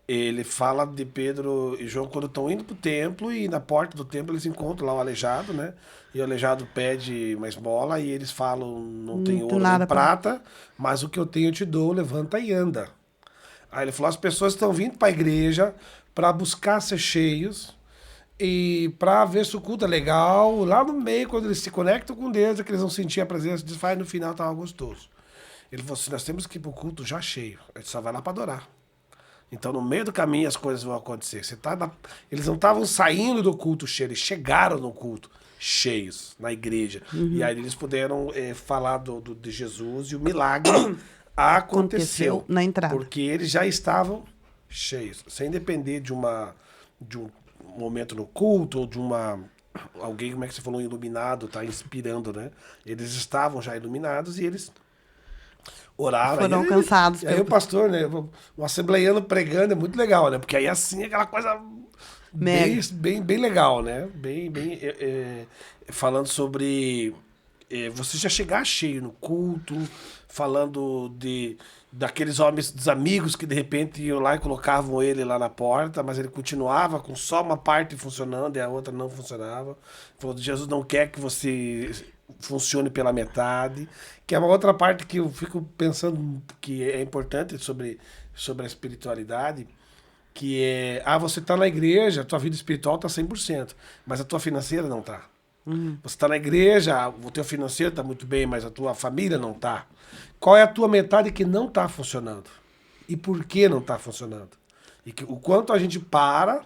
ele fala de Pedro e João quando estão indo pro templo, e na porta do templo eles encontram lá o aleijado, né? E o aleijado pede uma esmola, e eles falam, não tem ouro nem prata, mas o que eu tenho eu te dou, levanta e anda. Aí ele falou, as pessoas estão vindo para a igreja para buscar ser cheios e para ver se o culto é legal. Lá no meio, quando eles se conectam com Deus, é que eles vão sentir a presença de Deus, e no final estava gostoso. Ele falou assim, nós temos que ir pro culto já cheio, a gente só vai lá para adorar. Então, no meio do caminho, as coisas vão acontecer. Eles não estavam saindo do culto cheio, eles chegaram no culto cheios, na igreja. E aí eles puderam falar de Jesus, e o milagre aconteceu na entrada. Porque eles já estavam cheios, sem depender de um momento no culto, ou de alguém, como é que você falou, iluminado, tá inspirando, né? Eles estavam já iluminados, e eles oraram. Foram alcançados. E aí o pastor, né? O assembleiano pregando é muito legal, né? Porque aí assim é aquela coisa bem legal, né? Falando sobre você já chegar cheio no culto, falando daqueles homens, dos amigos que de repente iam lá e colocavam ele lá na porta, mas ele continuava com só uma parte funcionando e a outra não funcionava. Falou, Jesus não quer que você funcione pela metade, que é uma outra parte que eu fico pensando que é importante sobre a espiritualidade, que é, você tá na igreja, a tua vida espiritual tá 100%, mas a tua financeira não tá. Você tá na igreja, o teu financeiro tá muito bem, mas a tua família não tá. Qual é a tua metade que não tá funcionando? E por que não tá funcionando? E o quanto a gente para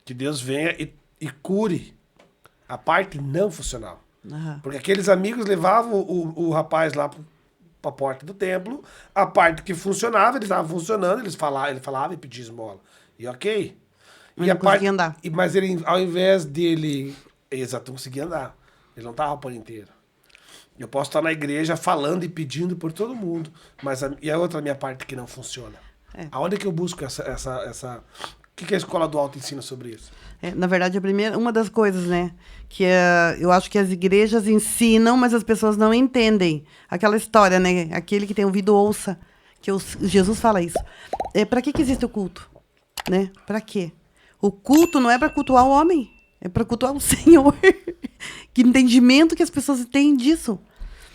que Deus venha e cure a parte não funcional. Porque aqueles amigos levavam o rapaz lá pra porta do templo, a parte que funcionava, ele estava funcionando, ele falava e pedia esmola. E ok. Mas não conseguia andar. Mas ele, ao invés dele... Exato, não conseguia andar. Ele não estava por inteiro. Eu posso estar na igreja falando e pedindo por todo mundo, mas e a outra minha parte que não funciona? Aonde que eu busco essa... O que a Escola do Alto ensina sobre isso? Na verdade, uma das coisas, né, que eu acho que as igrejas ensinam, mas as pessoas não entendem. Aquela história, né, aquele que tem ouvido ouça, que Jesus fala isso. Para que existe o culto? Né? Para quê? O culto não é para cultuar o homem, é para cultuar o Senhor. Que entendimento que as pessoas têm disso.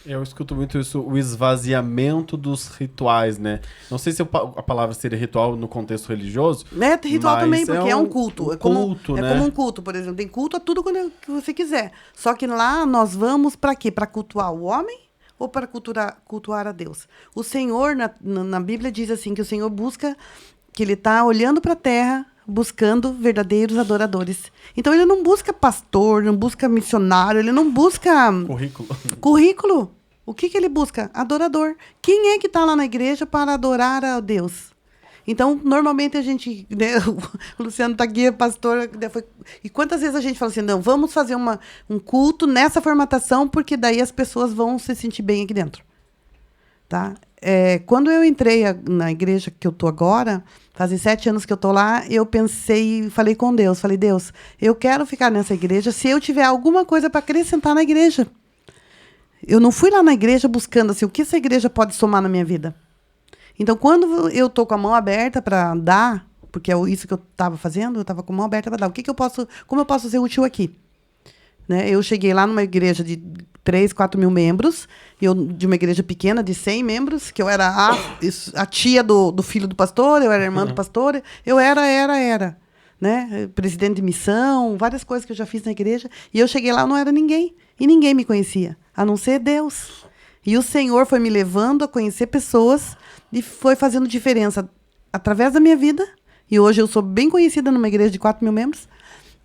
Eu escuto muito isso, o esvaziamento dos rituais, né? Não sei se a palavra seria ritual no contexto religioso. Ritual também, porque é um culto. É como um culto, por exemplo. Tem culto a tudo que você quiser. Só que lá nós vamos para quê? Para cultuar o homem ou para cultuar a Deus? O Senhor, na Bíblia, diz assim, que o Senhor busca, que ele está olhando para a terra, buscando verdadeiros adoradores. Então ele não busca pastor, não busca missionário, ele não busca... Currículo. O que ele busca? Adorador. Quem é que está lá na igreja para adorar a Deus? Então, normalmente a gente... Né, o Luciano está aqui, pastor... E quantas vezes a gente fala assim, não, vamos fazer um culto nessa formatação, porque daí as pessoas vão se sentir bem aqui dentro. Tá? Quando eu entrei na igreja que eu estou agora, fazem 7 anos que eu estou lá, eu pensei, falei com Deus, Deus, eu quero ficar nessa igreja se eu tiver alguma coisa para acrescentar na igreja. Eu não fui lá na igreja buscando assim, o que essa igreja pode somar na minha vida. Então, quando eu estou com a mão aberta para dar porque é isso que eu estava fazendo, eu estava com a mão aberta para dar. Como eu posso ser útil aqui? Né? Eu cheguei lá numa igreja de 3, 4 mil membros, de uma igreja pequena de 100 membros, que eu era a tia do filho do pastor, eu era a irmã do pastor, eu era. Né? Presidente de missão, várias coisas que eu já fiz na igreja, e eu cheguei lá, eu não era ninguém, e ninguém me conhecia, a não ser Deus. E o Senhor foi me levando a conhecer pessoas e foi fazendo diferença através da minha vida, e hoje eu sou bem conhecida numa igreja de 4 mil membros,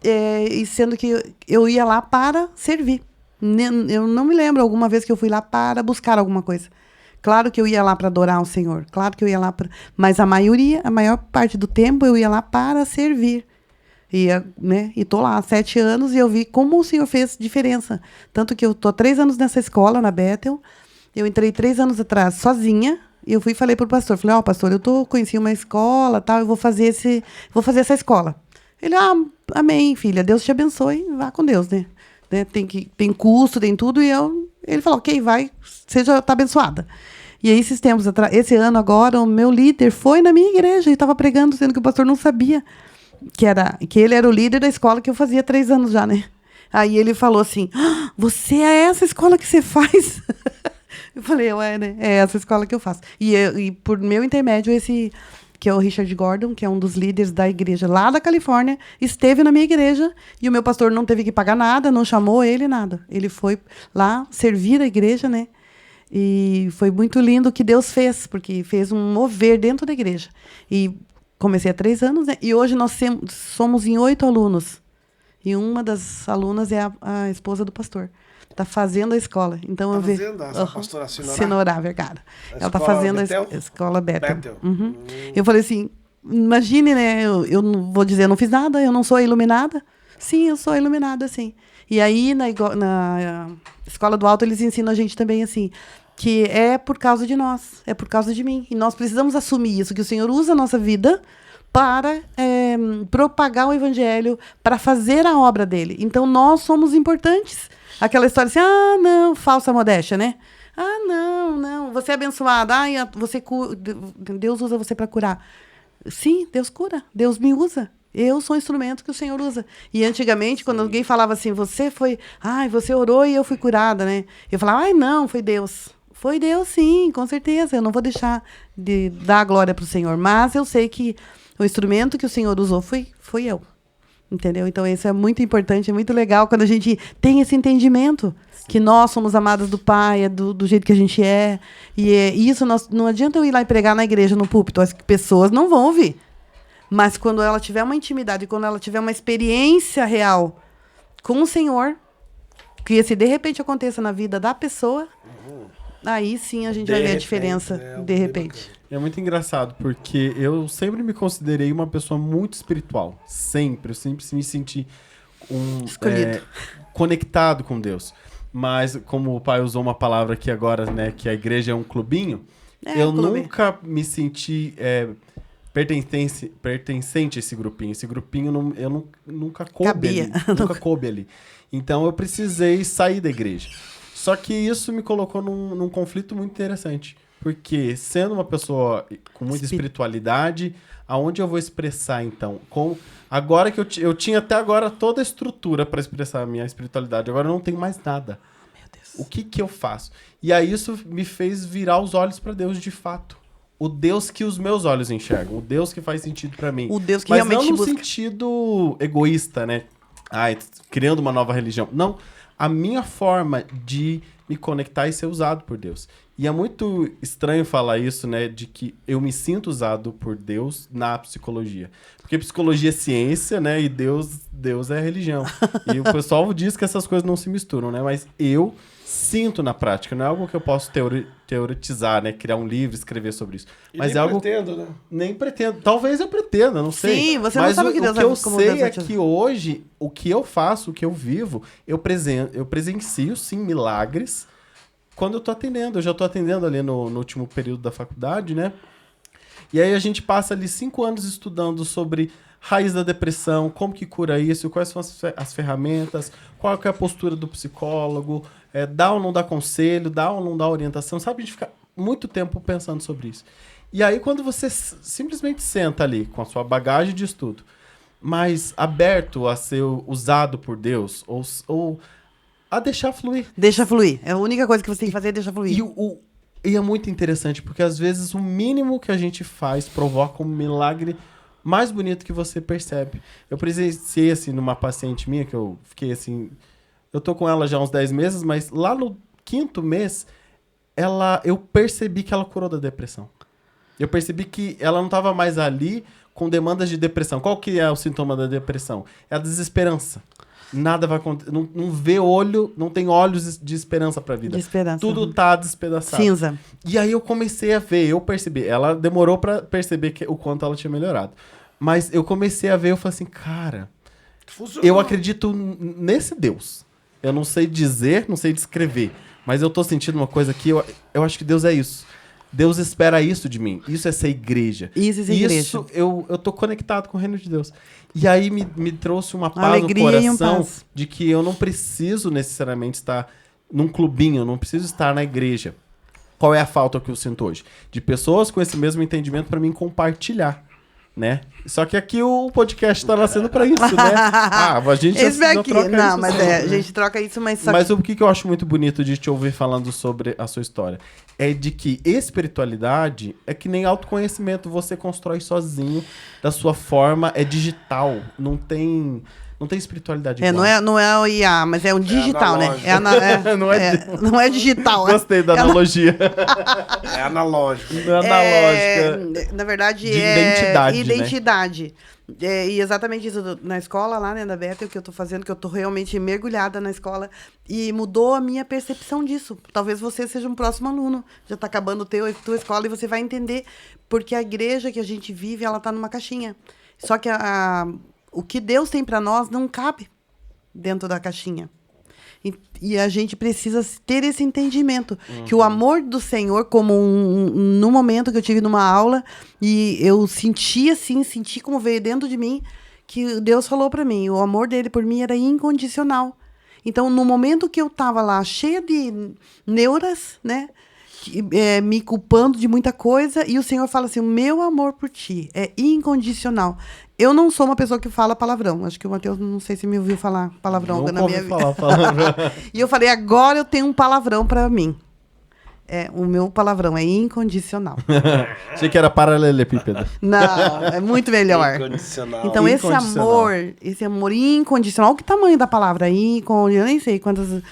e sendo que eu ia lá para servir. Eu não me lembro alguma vez que eu fui lá para buscar alguma coisa. Claro que eu ia lá para adorar o Senhor. Claro que eu ia lá para... Mas a maior parte do tempo, eu ia lá para servir. Né? E tô lá há 7 anos e eu vi como o Senhor fez diferença. Tanto que eu tô há 3 anos nessa escola, na Bethel. Eu entrei 3 anos atrás sozinha. E eu fui e falei pro pastor. Falei, pastor, conheci uma escola, tal, eu vou fazer essa escola. Ele, amém, filha, Deus te abençoe, vá com Deus, né? Tem custo, tem tudo, ele falou, ok, vai, você já está abençoada. E aí, esses tempos atrás, esse ano agora, o meu líder foi na minha igreja e estava pregando, sendo que o pastor não sabia que ele era o líder da escola que eu fazia 3 anos já, né? Aí ele falou assim, você é essa escola que você faz? Eu falei, né? É essa escola que eu faço. E por meu intermédio, que é o Richard Gordon, que é um dos líderes da igreja lá da Califórnia, esteve na minha igreja e o meu pastor não teve que pagar nada, não chamou ele, nada. Ele foi lá servir a igreja, né? E foi muito lindo o que Deus fez, porque fez um mover dentro da igreja. E comecei há 3 anos, né? E hoje nós somos em 8 alunos. E uma das alunas é a esposa do pastor. Está fazendo a escola. Então eu vejo. A pastora Sinorá Vergara. Ela está fazendo a escola Bethel. Uhum. Eu falei assim, imagine, né? Eu não vou dizer, eu não fiz nada, eu não sou iluminada. Sim, eu sou iluminada, sim. E aí, na Escola do Alto, eles ensinam a gente também assim, que é por causa de nós, é por causa de mim. E nós precisamos assumir isso, que o Senhor usa a nossa vida para propagar o evangelho, para fazer a obra dele. Então, nós somos importantes. Aquela história assim, não, falsa modéstia, né? Não, você é abençoada, Deus usa você para curar. Sim, Deus cura, Deus me usa. Eu sou um instrumento que o Senhor usa. E antigamente, quando alguém falava assim, você orou e eu fui curada, né? Eu falava, não, foi Deus. Foi Deus, sim, com certeza. Eu não vou deixar de dar a glória para o Senhor. Mas eu sei que o instrumento que o Senhor usou fui eu. Entendeu? Então, isso é muito importante, é muito legal quando a gente tem esse entendimento. Sim. Que nós somos amadas do Pai, do jeito que a gente é. E isso, não adianta eu ir lá e pregar na igreja, no púlpito, as pessoas não vão ouvir. Mas quando ela tiver uma intimidade, quando ela tiver uma experiência real com o Senhor, que se de repente aconteça na vida da pessoa, aí sim a gente vai ver a diferença, de repente. É muito engraçado, porque eu sempre me considerei uma pessoa muito espiritual. Sempre. Eu sempre me senti conectado com Deus. Mas, como o pai usou uma palavra aqui agora, né, que a igreja é um clubinho, eu nunca me senti pertencente a esse grupinho. Esse grupinho eu nunca coube ali. Então, eu precisei sair da igreja. Só que isso me colocou num conflito muito interessante. Porque, sendo uma pessoa com muita espiritualidade, aonde eu vou expressar, então? Agora que eu tinha até agora toda a estrutura para expressar a minha espiritualidade, agora eu não tenho mais nada. Meu Deus. O que eu faço? E aí isso me fez virar os olhos para Deus de fato. O Deus que os meus olhos enxergam. O Deus que faz sentido para mim. O Deus que mas realmente não no busca. sentido egoísta, né? Criando uma nova religião. Não. A minha forma de me conectar e ser usado por Deus. E é muito estranho falar isso, né? De que eu me sinto usado por Deus na psicologia. Porque psicologia é ciência, né? E Deus é religião. E o pessoal diz que essas coisas não se misturam, né? Mas eu sinto na prática. Não é algo que eu posso teoretizar, né? Criar um livro, escrever sobre isso. Mas nem é algo... pretendo, né? Nem pretendo. Talvez eu pretenda, não sei. Sim, você não sabe o que Deus vai fazer. como O que eu Deus sei vai é te usar. que hoje, o que eu faço, o que eu vivo, eu presencio, sim, milagres quando eu tô atendendo. Eu já tô atendendo ali no último período da faculdade, né? E aí a gente passa ali 5 anos estudando sobre raiz da depressão, como que cura isso, quais são as ferramentas, qual que é a postura do psicólogo, dá ou não dá conselho, dá ou não dá orientação, sabe? A gente fica muito tempo pensando sobre isso. E aí, quando você simplesmente senta ali com a sua bagagem de estudo, mas aberto a ser usado por Deus, ou a deixar fluir. Deixa fluir. É a única coisa que você tem que fazer é deixar fluir. E é muito interessante, porque às vezes o mínimo que a gente faz provoca um milagre mais bonito que você percebe. Eu presenciei, assim, numa paciente minha, que eu fiquei assim... Eu tô com ela já há uns 10 meses, mas lá no 5º mês, eu percebi que ela curou da depressão. Eu percebi que ela não estava mais ali com demandas de depressão. Qual que é o sintoma da depressão? É a desesperança. Nada vai acontecer. Não vê olho, não tem olhos de esperança pra vida. De esperança. Tudo tá despedaçado. Cinza. E aí eu comecei a ver, eu percebi. Ela demorou pra perceber o quanto ela tinha melhorado. Mas eu comecei a ver, eu falei assim, cara, Funcionou. eu acredito nesse Deus. Eu não sei dizer, não sei descrever. Mas eu tô sentindo uma coisa aqui, eu acho que Deus é isso. Deus espera isso de mim. Isso é ser igreja. Isso é ser igreja. Isso, eu tô conectado com o reino de Deus. E aí me trouxe uma paz alegria no e coração paz. de que eu não preciso necessariamente estar num clubinho, eu não preciso estar na igreja. Qual é a falta que eu sinto hoje? De pessoas com esse mesmo entendimento para mim compartilhar, né? Só que aqui o podcast tá nascendo para isso, né? A gente Esse não aqui. troca Não, isso mas sempre, a né? gente troca isso, mas só Mas o que eu acho muito bonito de te ouvir falando sobre a sua história é de que espiritualidade é que nem autoconhecimento, você constrói sozinho, da sua forma, é digital, não tem espiritualidade igual. não é o IA, mas é o digital, né? Não é digital. Gostei da analogia. É analógico. Não é analógica. Na verdade, De é identidade, identidade. E exatamente isso na escola lá, né, da Bethel, que eu tô fazendo, que eu tô realmente mergulhada na escola, e mudou a minha percepção disso. Talvez você seja um próximo aluno, já tá acabando a tua escola e você vai entender, porque a igreja que a gente vive, ela tá numa caixinha. Só que o que Deus tem para nós não cabe dentro da caixinha. E a gente precisa ter esse entendimento. Que o amor do Senhor, como no momento que eu tive numa aula, e eu senti como veio dentro de mim, que Deus falou para mim, o amor dele por mim era incondicional. Então, no momento que eu estava lá, cheia de neuras, né, me culpando de muita coisa, e o Senhor fala assim, o meu amor por ti é incondicional. Eu não sou uma pessoa que fala palavrão. Acho que o Matheus, não sei se me ouviu falar palavrão na minha vida. Falar palavrão. E eu falei, agora eu tenho um palavrão para mim. O meu palavrão é incondicional. Achei que era paralelepípedo. Não, é muito melhor. Incondicional. Então, esse Incondicional. amor incondicional, que tamanho da palavra? Eu nem sei quantas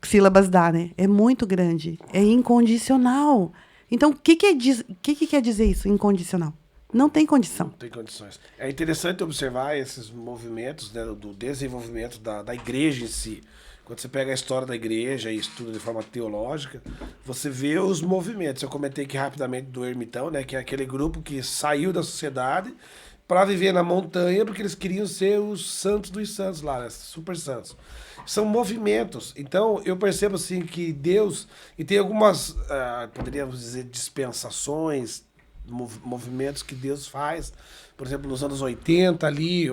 sílabas dá, né? É muito grande. É incondicional. Então, o que quer dizer isso, incondicional? Não tem condição. Não tem condições. É interessante observar esses movimentos, né, do desenvolvimento da igreja em si. Quando você pega a história da igreja e estuda de forma teológica, você vê os movimentos. Eu comentei aqui rapidamente do ermitão, né, que é aquele grupo que saiu da sociedade para viver na montanha, porque eles queriam ser os santos dos santos lá, né, super santos. São movimentos. Então, eu percebo assim que Deus, e tem algumas, poderíamos dizer, dispensações, movimentos que Deus faz. Por exemplo, nos anos 80 ali,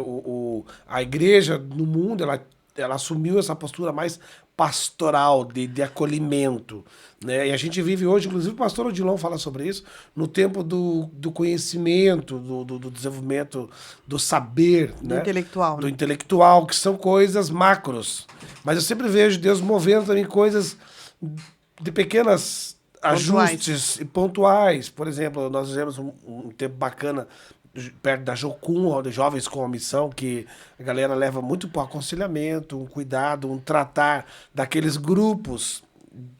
a igreja no mundo, ela assumiu essa postura mais pastoral, de acolhimento, né? E a gente vive hoje, inclusive o pastor Odilon fala sobre isso, no tempo do conhecimento, do desenvolvimento do saber, Do né? intelectual. Do intelectual, que são coisas macros. Mas eu sempre vejo Deus movendo também coisas de pequenas ajustes e pontuais. Por exemplo, nós vivemos um tempo bacana perto da Jocum, de Jovens com a Missão, que a galera leva muito para o aconselhamento, um cuidado, um tratar daqueles grupos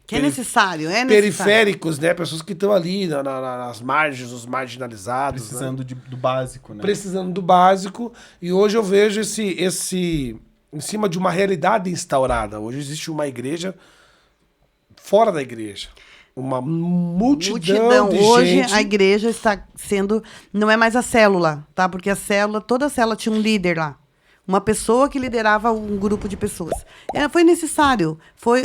Que é necessário, periféricos, né? Pessoas que estão ali nas margens, os marginalizados. Precisando né? do básico, né? Precisando do básico. E hoje eu vejo esse em cima de uma realidade instaurada. Hoje existe uma igreja fora da igreja. Uma multidão de Hoje gente. a igreja está sendo... Não é mais a célula, tá? Porque toda a célula tinha um líder lá. Uma pessoa que liderava um grupo de pessoas. Foi necessário.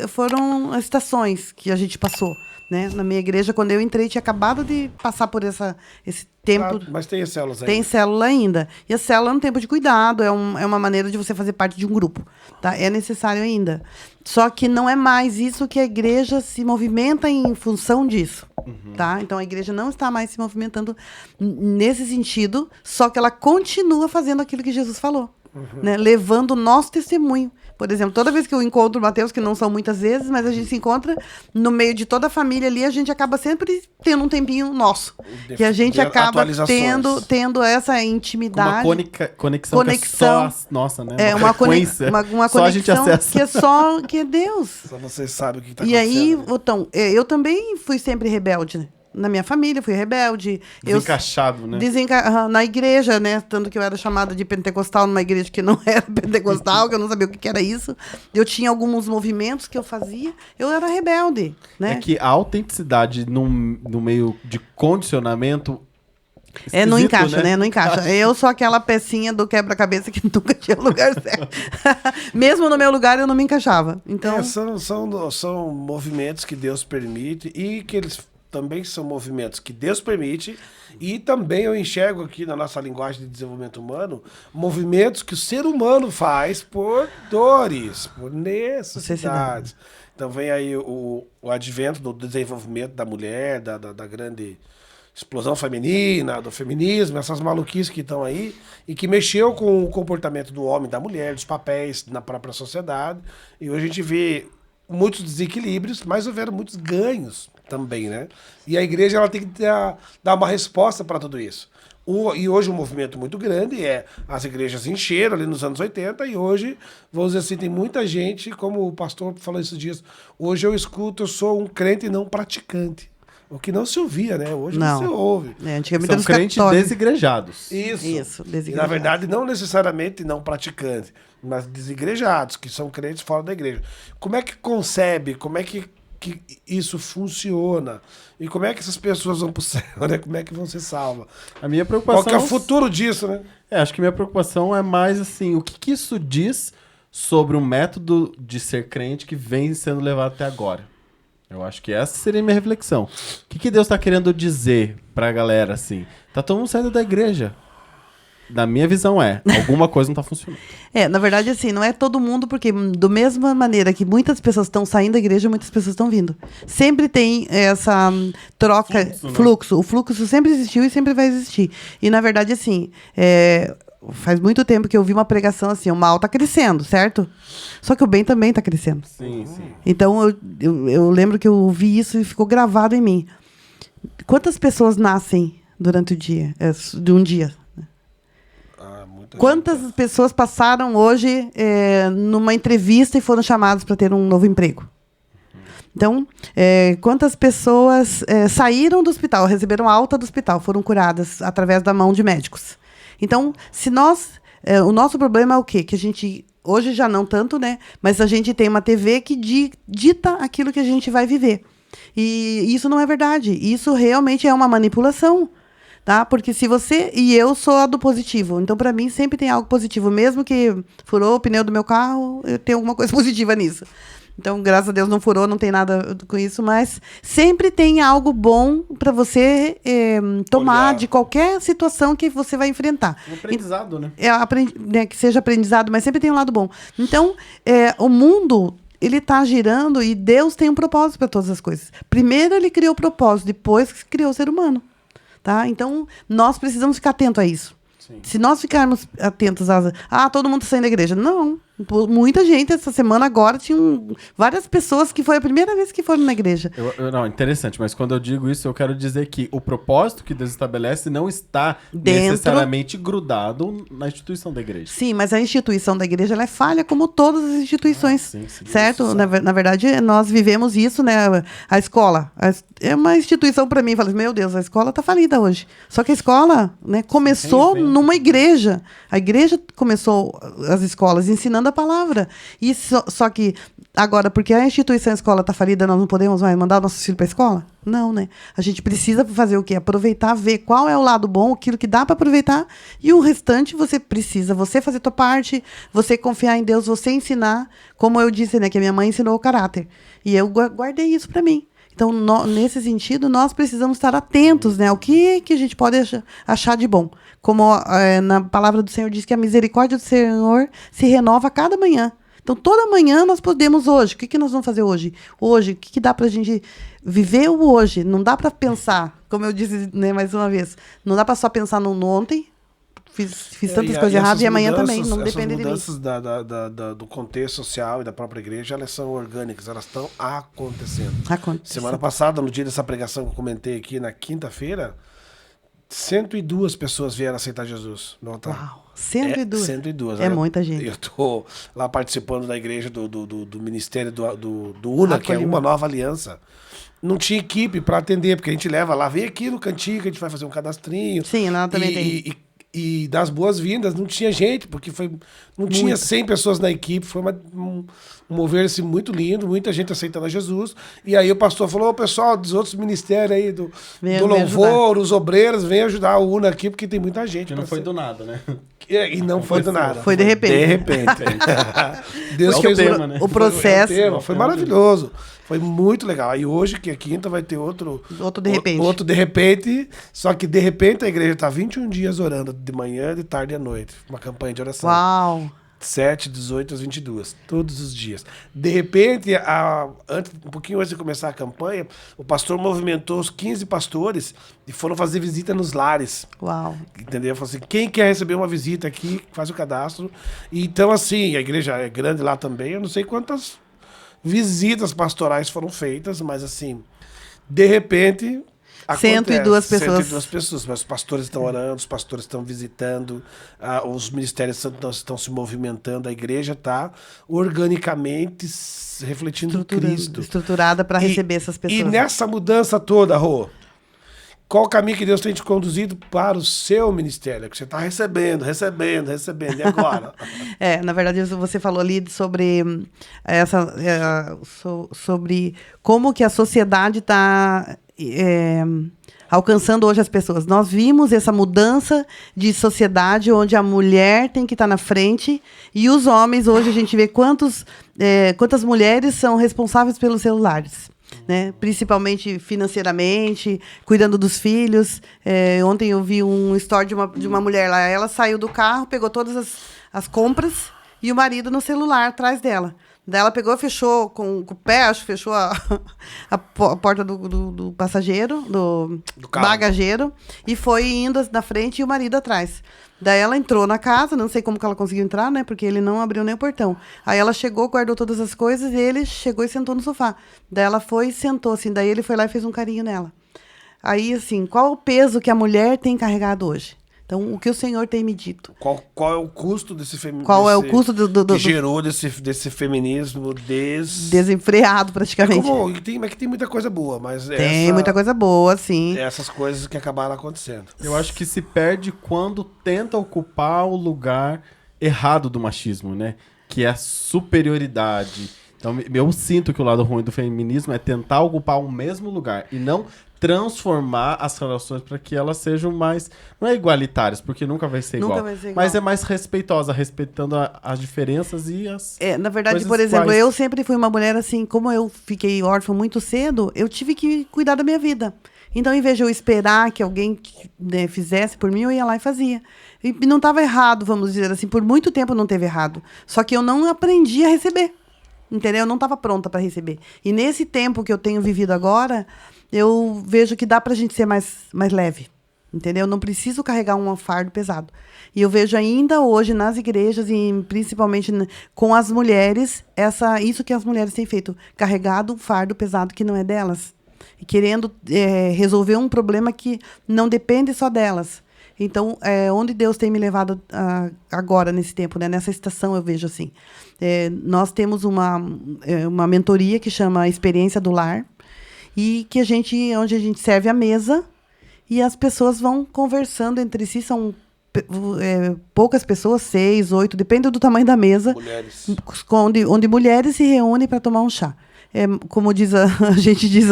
Foram estações que a gente passou. Né? Na minha igreja, quando eu entrei, tinha acabado de passar por esse tempo. Mas tem as células aí. Tem célula ainda. E a célula é um tempo de cuidado, é uma maneira de você fazer parte de um grupo. Tá? É necessário ainda. Só que não é mais isso que a igreja se movimenta em função disso. Tá? Então, a igreja não está mais se movimentando nesse sentido, só que ela continua fazendo aquilo que Jesus falou. Né? Levando o nosso testemunho. Por exemplo, toda vez que eu encontro o Mateus, que não são muitas vezes, mas a gente se encontra no meio de toda a família ali, a gente acaba sempre tendo um tempinho nosso. Que a gente acaba tendo essa intimidade. Uma conexão que é só nossa, né? É uma conexão só a gente acessa. que é Deus. Só vocês sabem o que está E acontecendo. aí, então, eu também fui sempre rebelde, né? Na minha família, fui rebelde. Desencaixado, né? Na igreja, né? Tanto que eu era chamada de pentecostal numa igreja que não era pentecostal, que eu não sabia o que era isso. Eu tinha alguns movimentos que eu fazia. Eu era rebelde, né? É que a autenticidade no meio de condicionamento... não encaixa, né? Não encaixa. Eu sou aquela pecinha do quebra-cabeça que nunca tinha lugar certo. Mesmo no meu lugar, eu não me encaixava. Então... São movimentos que Deus permite e que eles... também são movimentos que Deus permite e também eu enxergo aqui na nossa linguagem de desenvolvimento humano movimentos que o ser humano faz por dores, por necessidades. Então vem aí o advento do desenvolvimento da mulher, da grande explosão feminina, do feminismo, essas maluquices que estão aí e que mexeu com o comportamento do homem, da mulher, dos papéis na própria sociedade. E hoje a gente vê muitos desequilíbrios, mas houveram muitos ganhos também, né? E a igreja ela tem que dar uma resposta para tudo isso. E hoje um movimento muito grande as igrejas encheram ali nos anos 80 e hoje, vamos dizer assim, tem muita gente, como o pastor falou esses dias, hoje eu sou um crente não praticante. O que não se ouvia, né? Hoje não se ouve. Antigamente são crentes desigrejados. Isso, desigrejados. E, na verdade, não necessariamente não praticantes, mas desigrejados, que são crentes fora da igreja. Como é que concebe, como é que isso funciona? E como é que essas pessoas vão pro céu, né? Como é que vão ser salvas? A minha preocupação... Qual que é o futuro disso, né? Acho que minha preocupação é mais assim, o que isso diz sobre o método de ser crente que vem sendo levado até agora? Eu acho que essa seria a minha reflexão. O que Deus está querendo dizer pra galera, assim? Tá todo mundo saindo da igreja. Na minha visão alguma coisa não tá funcionando. Na verdade, assim, não é todo mundo, porque do mesma maneira que muitas pessoas estão saindo da igreja, muitas pessoas estão vindo. Sempre tem essa troca, fluxo. O fluxo sempre existiu e sempre vai existir. E, na verdade, assim, faz muito tempo que eu vi uma pregação assim, o mal está crescendo, certo? Só que o bem também está crescendo. Sim, sim. Então, eu lembro que eu ouvi isso e ficou gravado em mim. Quantas pessoas nascem durante o dia, de um dia? Quantas pessoas passaram hoje numa entrevista e foram chamadas para ter um novo emprego? Então, quantas pessoas saíram do hospital, receberam alta do hospital, foram curadas através da mão de médicos? Então, se o nosso problema é o quê? Que a gente, hoje já não tanto, né? Mas a gente tem uma TV que dita aquilo que a gente vai viver. E isso não é verdade. Isso realmente é uma manipulação. Tá? Porque se você... E eu sou a do positivo. Então, para mim, sempre tem algo positivo. Mesmo que furou o pneu do meu carro, eu tenho alguma coisa positiva nisso. Então, graças a Deus, não furou, não tem nada com isso. Mas sempre tem algo bom para você tomar de qualquer situação que você vai enfrentar. Um aprendizado, né? Que seja aprendizado, mas sempre tem um lado bom. Então, o mundo... Ele está girando e Deus tem um propósito para todas as coisas. Primeiro, ele criou o propósito, depois criou o ser humano. Tá? Então, nós precisamos ficar atentos a isso. Sim. Se nós ficarmos atentos todo mundo está saindo da igreja. Não. Muita gente, essa semana agora, tinham várias pessoas que foi a primeira vez que foram na igreja. Não, interessante, mas quando eu digo isso, eu quero dizer que o propósito que Deus estabelece não está necessariamente grudado na instituição da igreja. Sim, mas a instituição da igreja ela é falha como todas as instituições, sim, certo? Isso, na verdade, nós vivemos isso, né? A escola é uma instituição para mim. Falo, meu Deus, a escola está falida hoje. Só que a escola, né, começou numa igreja. A igreja começou as escolas ensinando a palavra. E só que agora, porque a instituição escola está falida, nós não podemos mais mandar nossos filhos para a escola? Não, né? A gente precisa fazer o quê? Aproveitar, ver qual é o lado bom, aquilo que dá para aproveitar, e o restante você precisa, você fazer a tua parte, você confiar em Deus, você ensinar, como eu disse, né, que a minha mãe ensinou o caráter. E eu guardei isso para mim. Então, nesse sentido, nós precisamos estar atentos, né? O que a gente pode achar de bom. Como na palavra do Senhor diz que a misericórdia do Senhor se renova a cada manhã. Então, toda manhã nós podemos hoje. O que nós vamos fazer hoje? Hoje, o que dá para a gente viver o hoje? Não dá para pensar, como eu disse, né, mais uma vez, não dá para só pensar no ontem. Fiz tantas coisas erradas e amanhã também, não depende de mim. Essas mudanças do contexto social e da própria igreja, elas são orgânicas, elas estão acontecendo. Semana passada, no dia dessa pregação que eu comentei aqui, na quinta-feira, 102 pessoas vieram aceitar Jesus no altar. Uau, 102. 102. É muita gente. Eu estou lá participando da igreja do ministério do UNA, que é uma nova aliança. Não tinha equipe para atender, porque a gente leva lá, vem aqui no cantinho que a gente vai fazer um cadastrinho. Sim, lá também tem. E das boas-vindas, não tinha gente, porque não tinha 100 pessoas na equipe, foi um mover-se muito lindo, muita gente aceitando a Jesus. E aí o pastor falou, pessoal dos outros ministérios aí, do louvor, os obreiros, vem ajudar o UNA aqui, porque tem muita gente. E não foi do nada, né? E não foi do nada. Foi de repente. De repente. Deus fez tema, né? O processo. Foi maravilhoso. Foi muito legal. Aí hoje, que é quinta, vai ter outro de repente. Outro de repente. Só que de repente a igreja está 21 dias orando, de manhã, de tarde e à noite. Uma campanha de oração. Uau! 7, 18 às 22, todos os dias. De repente, um pouquinho antes de começar a campanha, o pastor movimentou os 15 pastores e foram fazer visita nos lares. Uau! Entendeu? Falou assim, quem quer receber uma visita aqui, faz o cadastro. E, então, assim, a igreja é grande lá também, eu não sei quantas visitas pastorais foram feitas, mas assim, de repente... 102 pessoas. 102 pessoas, mas os pastores estão orando, os pastores estão visitando, os ministérios estão se movimentando, a igreja está organicamente refletindo Cristo. Estruturada para receber essas pessoas. E nessa mudança toda, Rô, qual o caminho que Deus tem te conduzido para o seu ministério? Que você está recebendo, e agora? Na verdade, você falou ali sobre sobre como que a sociedade está alcançando hoje as pessoas. Nós vimos essa mudança de sociedade onde a mulher tem que estar na frente e os homens, hoje a gente vê quantas mulheres são responsáveis pelos celulares. Né? Principalmente financeiramente, cuidando dos filhos. Ontem eu vi um story de uma mulher lá. Ela saiu do carro, pegou todas as compras e o marido no celular atrás dela. Daí ela pegou, fechou com o pé, acho que fechou a porta do passageiro, do bagageiro, e foi indo na frente e o marido atrás. Daí ela entrou na casa, não sei como que ela conseguiu entrar, né? Porque ele não abriu nem o portão. Aí ela chegou, guardou todas as coisas e ele chegou e sentou no sofá. Daí ela foi e sentou, assim. Daí ele foi lá e fez um carinho nela. Aí, assim, qual o peso que a mulher tem carregado hoje? Então, o que o Senhor tem me dito? Qual é o custo desse feminismo? Qual é o custo que gerou desse feminismo desenfreado, praticamente. Mas que tem muita coisa boa, mas... Tem muita coisa boa, sim. Essas coisas que acabaram acontecendo. Eu acho que se perde quando tenta ocupar o lugar errado do machismo, né? Que é a superioridade. Então, eu sinto que o lado ruim do feminismo é tentar ocupar o mesmo lugar e não transformar as relações para que elas sejam mais... Não é igualitárias, porque nunca vai ser igual. Mas é mais respeitosa, respeitando as diferenças e as na verdade, por exemplo, eu sempre fui uma mulher assim, como eu fiquei órfã muito cedo, eu tive que cuidar da minha vida. Então, em vez de eu esperar que alguém fizesse por mim, eu ia lá e fazia. E não estava errado, vamos dizer assim. Por muito tempo não teve errado. Só que eu não aprendi a receber. Entendeu? Eu não estava pronta para receber. E nesse tempo que eu tenho vivido agora, eu vejo que dá para a gente ser mais leve. Entendeu? Eu não preciso carregar um fardo pesado. E eu vejo ainda hoje nas igrejas, e principalmente com as mulheres, isso que as mulheres têm feito. Carregado um fardo pesado que não é delas. E querendo resolver um problema que não depende só delas. Então, onde Deus tem me levado agora, nesse tempo, né? Nessa estação, eu vejo assim. Nós temos uma mentoria que chama Experiência do Lar, e que onde a gente serve a mesa e as pessoas vão conversando entre si. São poucas pessoas, 6, 8, depende do tamanho da mesa. Mulheres. Onde mulheres se reúnem para tomar um chá. Como a gente diz,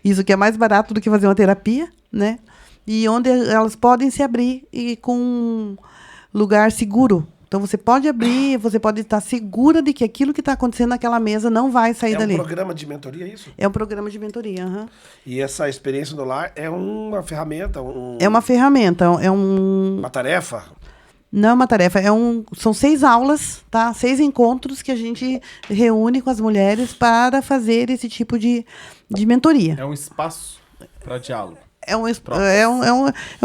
isso que é mais barato do que fazer uma terapia, né? E onde elas podem se abrir e com um lugar seguro Então você pode abrir, você pode estar segura de que aquilo que está acontecendo naquela mesa não vai sair É um dali. programa de mentoria, isso? É um programa de mentoria. Aham. E essa experiência no lar é uma ferramenta, É uma ferramenta, uma tarefa? não é uma tarefa, são 6 aulas, tá? 6 encontros que a gente reúne com as mulheres para fazer esse tipo de mentoria. É um espaço para diálogo. É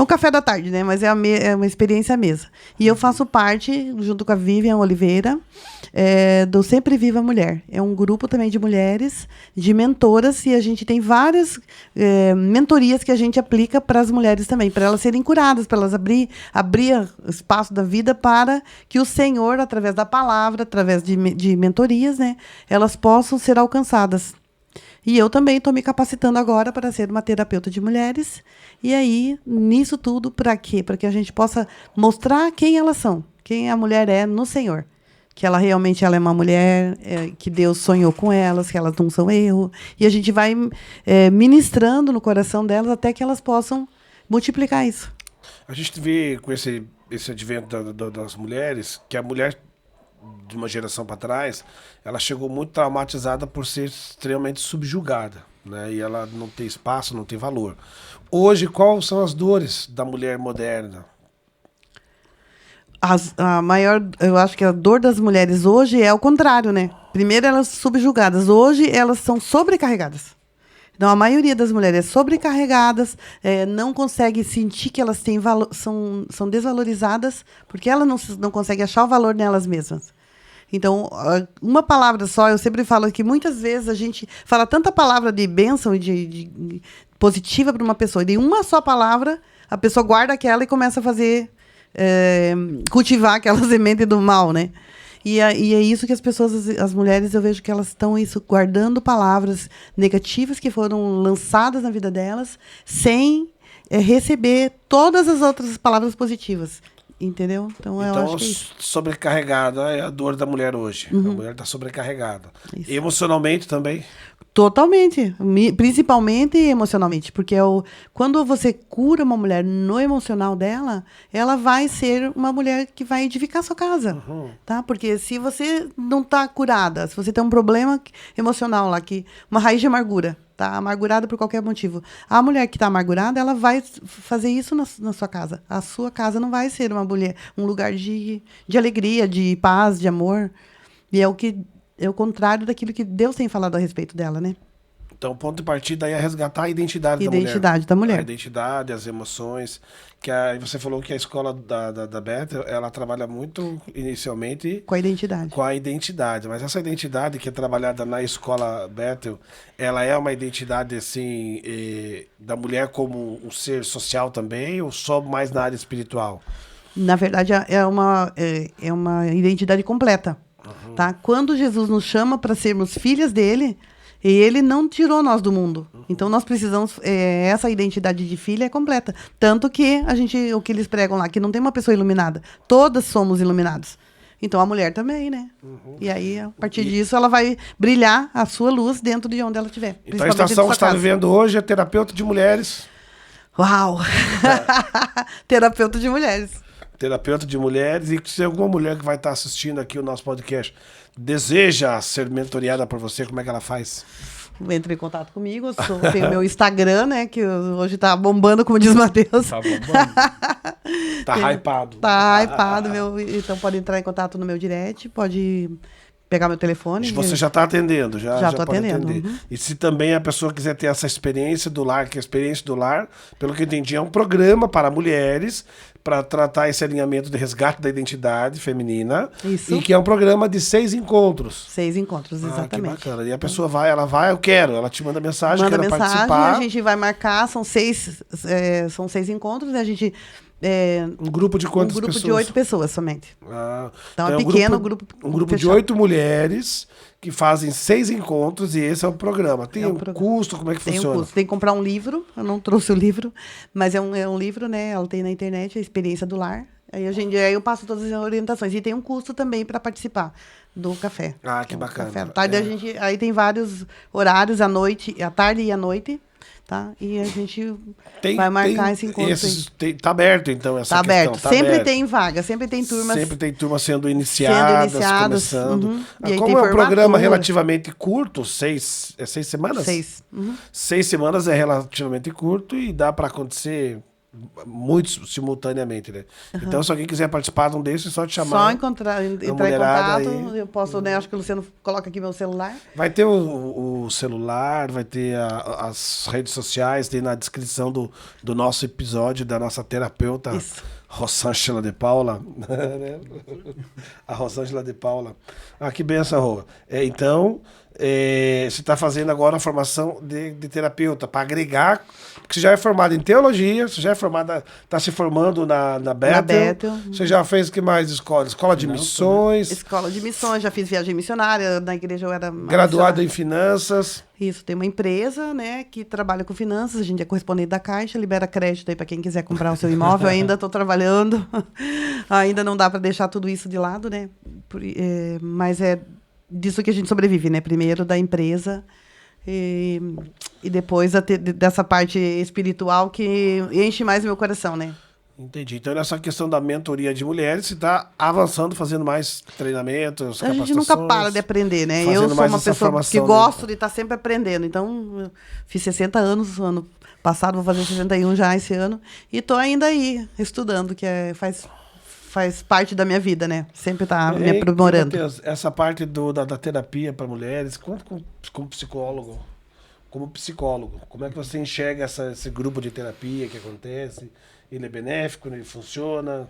um café da tarde, né? Mas é uma experiência à mesa. E eu faço parte, junto com a Vivian Oliveira, do Sempre Viva Mulher. É um grupo também de mulheres, de mentoras, e a gente tem várias mentorias que a gente aplica para as mulheres também, para elas serem curadas, para elas abrir o espaço da vida para que o Senhor, através da palavra, através de mentorias, né, elas possam ser alcançadas. E eu também estou me capacitando agora para ser uma terapeuta de mulheres. E aí, nisso tudo, para quê? Para que a gente possa mostrar quem elas são, quem a mulher é no Senhor. Que ela realmente é uma mulher, que Deus sonhou com elas, que elas não são erro. E a gente vai ministrando no coração delas até que elas possam multiplicar isso. A gente vê com esse advento das mulheres, que a mulher de uma geração para trás, ela chegou muito traumatizada por ser extremamente subjugada, né? E ela não tem espaço, não tem valor. Hoje, quais são as dores da mulher moderna? Eu acho que a dor das mulheres hoje é o contrário, né? Primeiro elas são subjugadas, hoje elas são sobrecarregadas. Então, a maioria das mulheres é sobrecarregadas, não consegue sentir que elas têm valor, são desvalorizadas, porque elas não conseguem achar o valor nelas mesmas. Então, uma palavra só, eu sempre falo que muitas vezes a gente fala tanta palavra de bênção e de positiva para uma pessoa, e de uma só palavra, a pessoa guarda aquela e começa a fazer, cultivar aquela semente do mal, né? E é isso que as pessoas, as mulheres, eu vejo que elas estão guardando palavras negativas que foram lançadas na vida delas, sem receber todas as outras palavras positivas. Entendeu? Então, eu acho que é isso. Sobrecarregada é a dor da mulher hoje. A mulher está sobrecarregada. Isso. Emocionalmente também. Totalmente, principalmente emocionalmente, porque quando você cura uma mulher no emocional dela, ela vai ser uma mulher que vai edificar a sua casa, tá? Porque se você não está curada, se você tem um problema emocional lá, uma raiz de amargura, tá? Amargurada por qualquer motivo, a mulher que está amargurada, ela vai fazer isso na sua casa. A sua casa não vai ser um lugar de alegria, de paz, de amor, e é o contrário daquilo que Deus tem falado a respeito dela, né? Então, o ponto de partida aí é resgatar a identidade da mulher. Identidade da mulher. A identidade, as emoções. Que aí você falou que a escola da Bethel, ela trabalha muito, inicialmente... Com a identidade. Com a identidade. Mas essa identidade que é trabalhada na escola Bethel, ela é uma identidade, assim, da mulher como um ser social também, ou só mais na área espiritual? Na verdade, é uma identidade completa. Tá? Quando Jesus nos chama para sermos filhas dele, ele não tirou nós do mundo. Então, nós precisamos... essa identidade de filha é completa. Tanto que o que eles pregam lá, que não tem uma pessoa iluminada. Todas somos iluminados. Então, a mulher também, né? E aí, a partir disso, ela vai brilhar a sua luz dentro de onde ela estiver. Então, a estação que está vivendo hoje é terapeuta de mulheres. Uau! Terapeuta de mulheres. Terapeuta de mulheres. E se alguma mulher que vai estar assistindo aqui o nosso podcast deseja ser mentoriada por você, como é que ela faz? Entre em contato comigo, tenho meu Instagram, né, que hoje tá bombando, como diz Matheus. Tá bombando. Tá hypado. Tá hypado, então pode entrar em contato no meu direct, pode pegar meu telefone. Você já está atendendo, já tô pode atendendo. atender. E se também a pessoa quiser ter essa experiência do lar, que a experiência do lar, pelo que eu entendi, é um programa para mulheres, para tratar esse alinhamento de resgate da identidade feminina. Isso. E que é um programa de 6 encontros. 6 encontros, Que exatamente. bacana. E a pessoa vai, eu quero. Ela te manda mensagem, Manda quero mensagem, participar. a gente vai marcar, são 6 encontros, a gente... Um grupo de quantas pessoas? Um grupo de 8 pessoas somente. Ah, Então é um pequeno grupo. Um grupo de fechado. 8 mulheres que fazem 6 encontros e esse é o programa. Tem um custo, como é que Tem funciona? custo. Tem que comprar um livro. Eu não trouxe o livro, mas é um livro, né? Ela tem na internet, a experiência do lar. Aí eu passo todas as orientações. E tem um custo também para participar do café. Ah, que é um bacana. Café. À tarde aí tem vários horários, à tarde e à noite. Tá? E a gente vai marcar esse encontro. Tá aberto, então, essa tá questão? Aberto. Sempre tem vaga, sempre tem turmas. Sempre tem turmas sendo iniciadas. Começando. Uhum. E aí Como tem é um programa formatura. relativamente curto, 6 semanas? 6. Uhum. 6 semanas é relativamente curto e dá para acontecer muitos simultaneamente, né? Então, se alguém quiser participar de um desses, é só te chamar. Só entrar em contato. Aí. Eu posso, né? Acho que o Luciano coloca aqui meu celular. Vai ter o celular, vai ter as redes sociais, tem na descrição do nosso episódio, da nossa terapeuta, Isso. Rosângela de Paula. A Rosângela de Paula. Ah, que benção, Rô. Então, você está fazendo agora a formação de terapeuta para agregar, porque você já é formada em teologia, você já é formada, está se formando na Bethel. Bethel. Você já fez que mais escola? Escola de missões. Escola de missões, já fiz viagem missionária, na igreja eu era... Graduada em finanças. Isso, tem uma empresa, né, que trabalha com finanças, a gente é correspondente da Caixa, libera crédito aí para quem quiser comprar o seu imóvel, ainda estou trabalhando, ainda não dá para deixar tudo isso de lado, né, mas é disso que a gente sobrevive, né, primeiro da empresa e depois dessa parte espiritual que enche mais o meu coração, né. Entendi. Então, nessa questão da mentoria de mulheres, você está avançando, fazendo mais treinamentos, a gente nunca para de aprender, né? Eu sou uma pessoa que gosto de estar sempre aprendendo. Então, eu fiz 60 anos ano passado, vou fazer 61 já esse ano. E estou ainda aí, estudando, que faz parte da minha vida, né? Sempre tá me aprimorando. Matheus, essa parte da terapia para mulheres, quanto como psicólogo, como é que você enxerga esse grupo de terapia que acontece? Ele é benéfico, ele funciona?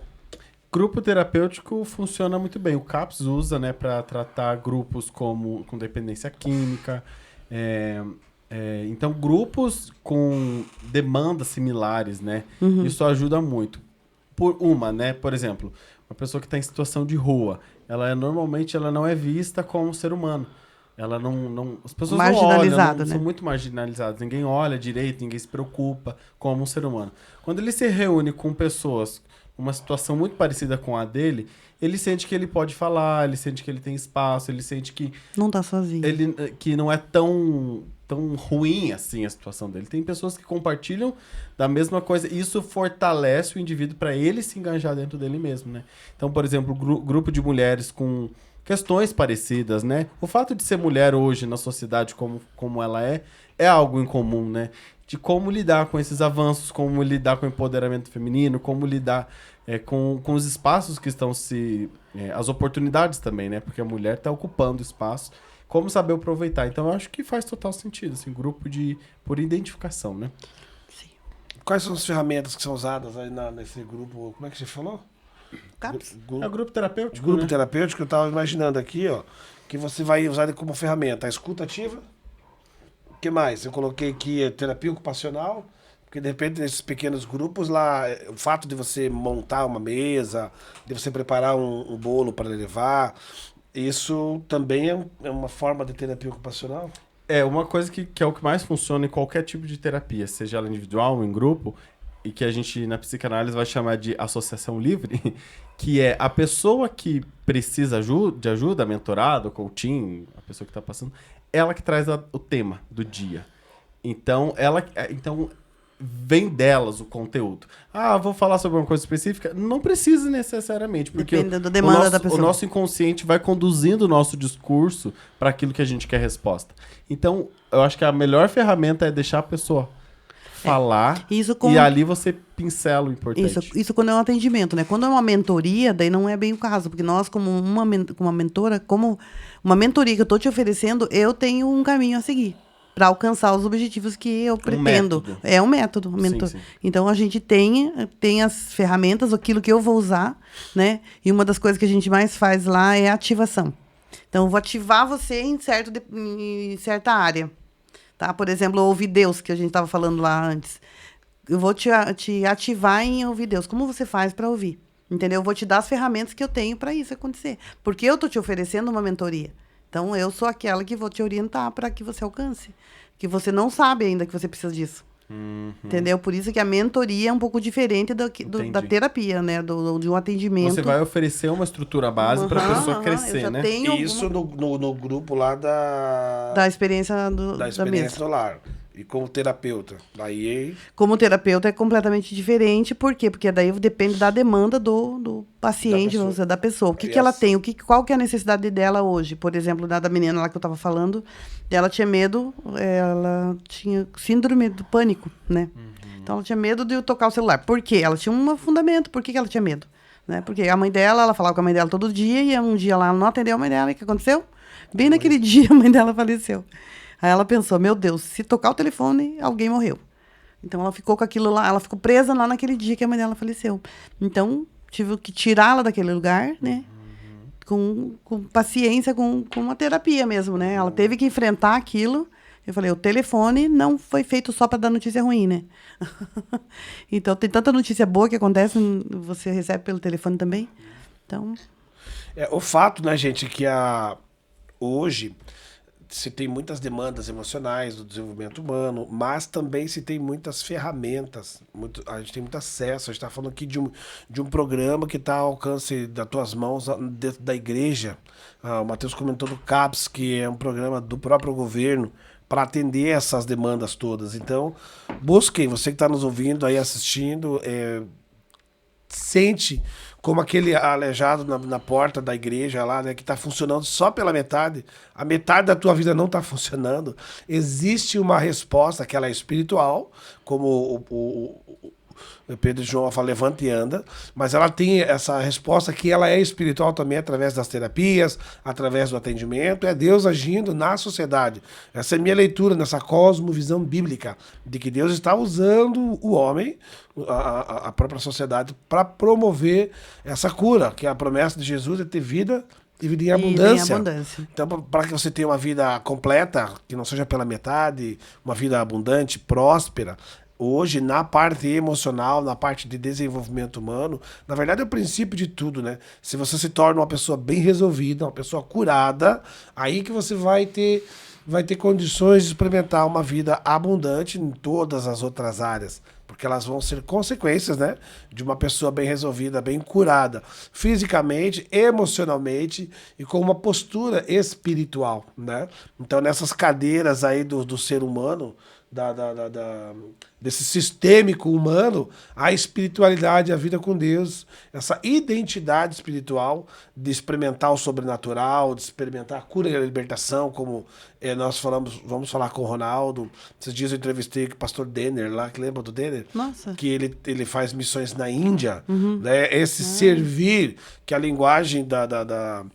Grupo terapêutico funciona muito bem. O CAPS usa, né, para tratar grupos com dependência química. Então, grupos com demandas similares, né? Uhum. Isso ajuda muito. Por exemplo, uma pessoa que está em situação de rua, normalmente ela não é vista como ser humano. Ela as pessoas não olham, né? são muito marginalizadas. Ninguém olha direito, ninguém se preocupa como um ser humano. Quando ele se reúne com pessoas numa situação muito parecida com a dele, ele sente que ele pode falar, ele sente que ele tem espaço, ele sente que... Não tá sozinho. Que não é tão ruim assim a situação dele. Tem pessoas que compartilham da mesma coisa. E isso fortalece o indivíduo para ele se engajar dentro dele mesmo, né? Então, por exemplo, grupo de mulheres com questões parecidas, né? O fato de ser mulher hoje na sociedade como ela é algo incomum, né? De como lidar com esses avanços, como lidar com o empoderamento feminino, como lidar com os espaços que estão as oportunidades também, né? Porque a mulher está ocupando espaço. Como saber aproveitar. Então, eu acho que faz total sentido, assim, grupo por identificação, né? Sim. Quais são as ferramentas que são usadas aí nesse grupo? Como é que você falou? CAPS? É o grupo terapêutico, Grupo né? terapêutico, eu estava imaginando aqui, ó, que você vai usar ele como ferramenta. A escuta ativa. O que mais? Eu coloquei aqui a terapia ocupacional, porque de repente nesses pequenos grupos lá, o fato de você montar uma mesa, de você preparar um bolo para levar, isso também é uma forma de terapia ocupacional? É uma coisa que é o que mais funciona em qualquer tipo de terapia, seja ela individual ou em grupo, e que a gente na psicanálise vai chamar de associação livre, que é a pessoa que precisa de ajuda, mentorado, coaching, a pessoa que está passando, ela que traz o tema do dia. Então, vem delas o conteúdo. Vou falar sobre uma coisa específica? Não precisa necessariamente, porque dependendo da demanda da pessoa. O nosso inconsciente vai conduzindo o nosso discurso para aquilo que a gente quer resposta. Então, eu acho que a melhor ferramenta é deixar a pessoa falar e ali você pincela o importante. Isso quando é um atendimento, né? Quando é uma mentoria, daí não é bem o caso, porque nós, como uma mentora, como uma mentoria que eu estou te oferecendo, eu tenho um caminho a seguir para alcançar os objetivos que eu pretendo. Método. É um método. Sim. Então, a gente tem as ferramentas, aquilo que eu vou usar, né? E uma das coisas que a gente mais faz lá é a ativação. Então, eu vou ativar você em certa área. Tá? Por exemplo, ouvir Deus, que a gente estava falando lá antes. Eu vou te ativar em ouvir Deus. Como você faz para ouvir? Entendeu? Eu vou te dar as ferramentas que eu tenho para isso acontecer. Porque eu estou te oferecendo uma mentoria. Então, eu sou aquela que vou te orientar para que você alcance. Que você não sabe ainda que você precisa disso. Entendeu? Por isso que a mentoria é um pouco diferente da Entendi. terapia, né? De um atendimento. Você vai oferecer uma estrutura base para a pessoa eu crescer, já né? tenho Isso no grupo lá da experiência da da experiência mesa. do lar. E como terapeuta. Daí Como terapeuta é completamente diferente, por quê? Porque daí depende da demanda do paciente, Da pessoa. da pessoa. O que, Yes. que ela tem, qual que é a necessidade dela hoje? Por exemplo, da menina lá que eu estava falando, ela tinha medo, ela tinha síndrome do pânico, né? Então ela tinha medo de eu tocar o celular. Por quê? Ela tinha um fundamento, por que ela tinha medo? Né? Porque a mãe dela, ela falava com a mãe dela todo dia, e um dia lá ela não atendeu a mãe dela, e o que aconteceu? Bem naquele dia a mãe dela faleceu. Aí ela pensou, meu Deus, se tocar o telefone, alguém morreu. Então ela ficou com aquilo lá, ela ficou presa lá naquele dia que a mãe dela faleceu. Então, tive que tirá-la daquele lugar, né? Com paciência, com uma terapia mesmo, né? Ela teve que enfrentar aquilo. Eu falei, o telefone não foi feito só para dar notícia ruim, né? Então, tem tanta notícia boa que acontece, você recebe pelo telefone também. Então, o fato, né, gente, que hoje se tem muitas demandas emocionais do desenvolvimento humano, mas também se tem muitas ferramentas. A gente tem muito acesso. A gente está falando aqui de um programa que está ao alcance das tuas mãos dentro da igreja. O Matheus comentou do CAPS, que é um programa do próprio governo para atender essas demandas todas. Então, busquem, você que está nos ouvindo aí, assistindo, sente como aquele aleijado na porta da igreja lá, né, que está funcionando só pela metade, a metade da tua vida não está funcionando. Existe uma resposta que ela é espiritual, como o Pedro e João fala, levanta e anda, mas ela tem essa resposta que ela é espiritual também através das terapias, através do atendimento, é Deus agindo na sociedade. Essa é a minha leitura nessa cosmovisão bíblica, de que Deus está usando o homem, a própria sociedade, para promover essa cura, que a promessa de Jesus é ter vida e vida em abundância. Então, para que você tenha uma vida completa, que não seja pela metade, uma vida abundante, próspera, hoje, na parte emocional, na parte de desenvolvimento humano, na verdade é o princípio de tudo, né? Se você se torna uma pessoa bem resolvida, uma pessoa curada, aí que você vai ter condições de experimentar uma vida abundante em todas as outras áreas. Porque elas vão ser consequências, né, de uma pessoa bem resolvida, bem curada, fisicamente, emocionalmente e com uma postura espiritual, né? Então, nessas cadeiras aí do ser humano, desse sistêmico humano, a espiritualidade, a vida com Deus, essa identidade espiritual de experimentar o sobrenatural, de experimentar a cura e a libertação, como nós vamos falar com o Ronaldo. Esses dias eu entrevistei o pastor Denner lá, que lembra do Denner? Nossa. Que ele faz missões na Índia, né? Esse servir, que a linguagem da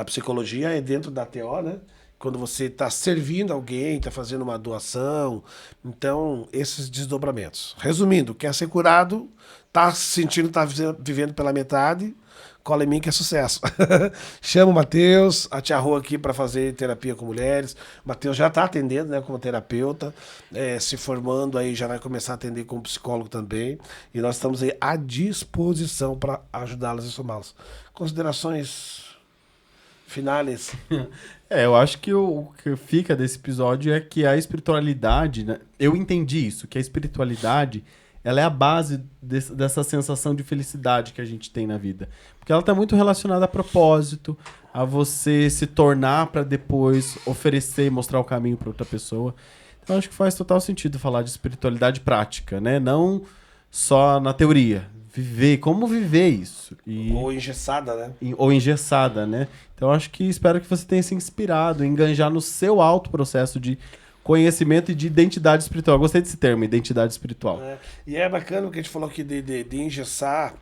psicologia é dentro da TO, né? Quando você está servindo alguém, está fazendo uma doação. Então, esses desdobramentos. Resumindo, quer ser curado, está se sentindo, está vivendo pela metade, cola em mim que é sucesso. Chama o Matheus, a Tia Rô aqui para fazer terapia com mulheres. O Matheus já está atendendo, né, como terapeuta, se formando aí, já vai começar a atender como psicólogo também. E nós estamos aí à disposição para ajudá-los e somá-los. Considerações finais? Eu acho que o que fica desse episódio é que a espiritualidade, né? Eu entendi isso, que a espiritualidade, ela é a base dessa sensação de felicidade que a gente tem na vida. Porque ela está muito relacionada a propósito, a você se tornar para depois oferecer e mostrar o caminho para outra pessoa. Então acho que faz total sentido falar de espiritualidade prática, né? Não só na teoria. Como viver isso. Ou engessada, né? Ou engessada, né? Então acho que espero que você tenha se inspirado, enganjar no seu alto processo de conhecimento e de identidade espiritual. Eu gostei desse termo, identidade espiritual. E é bacana o que a gente falou aqui de engessar.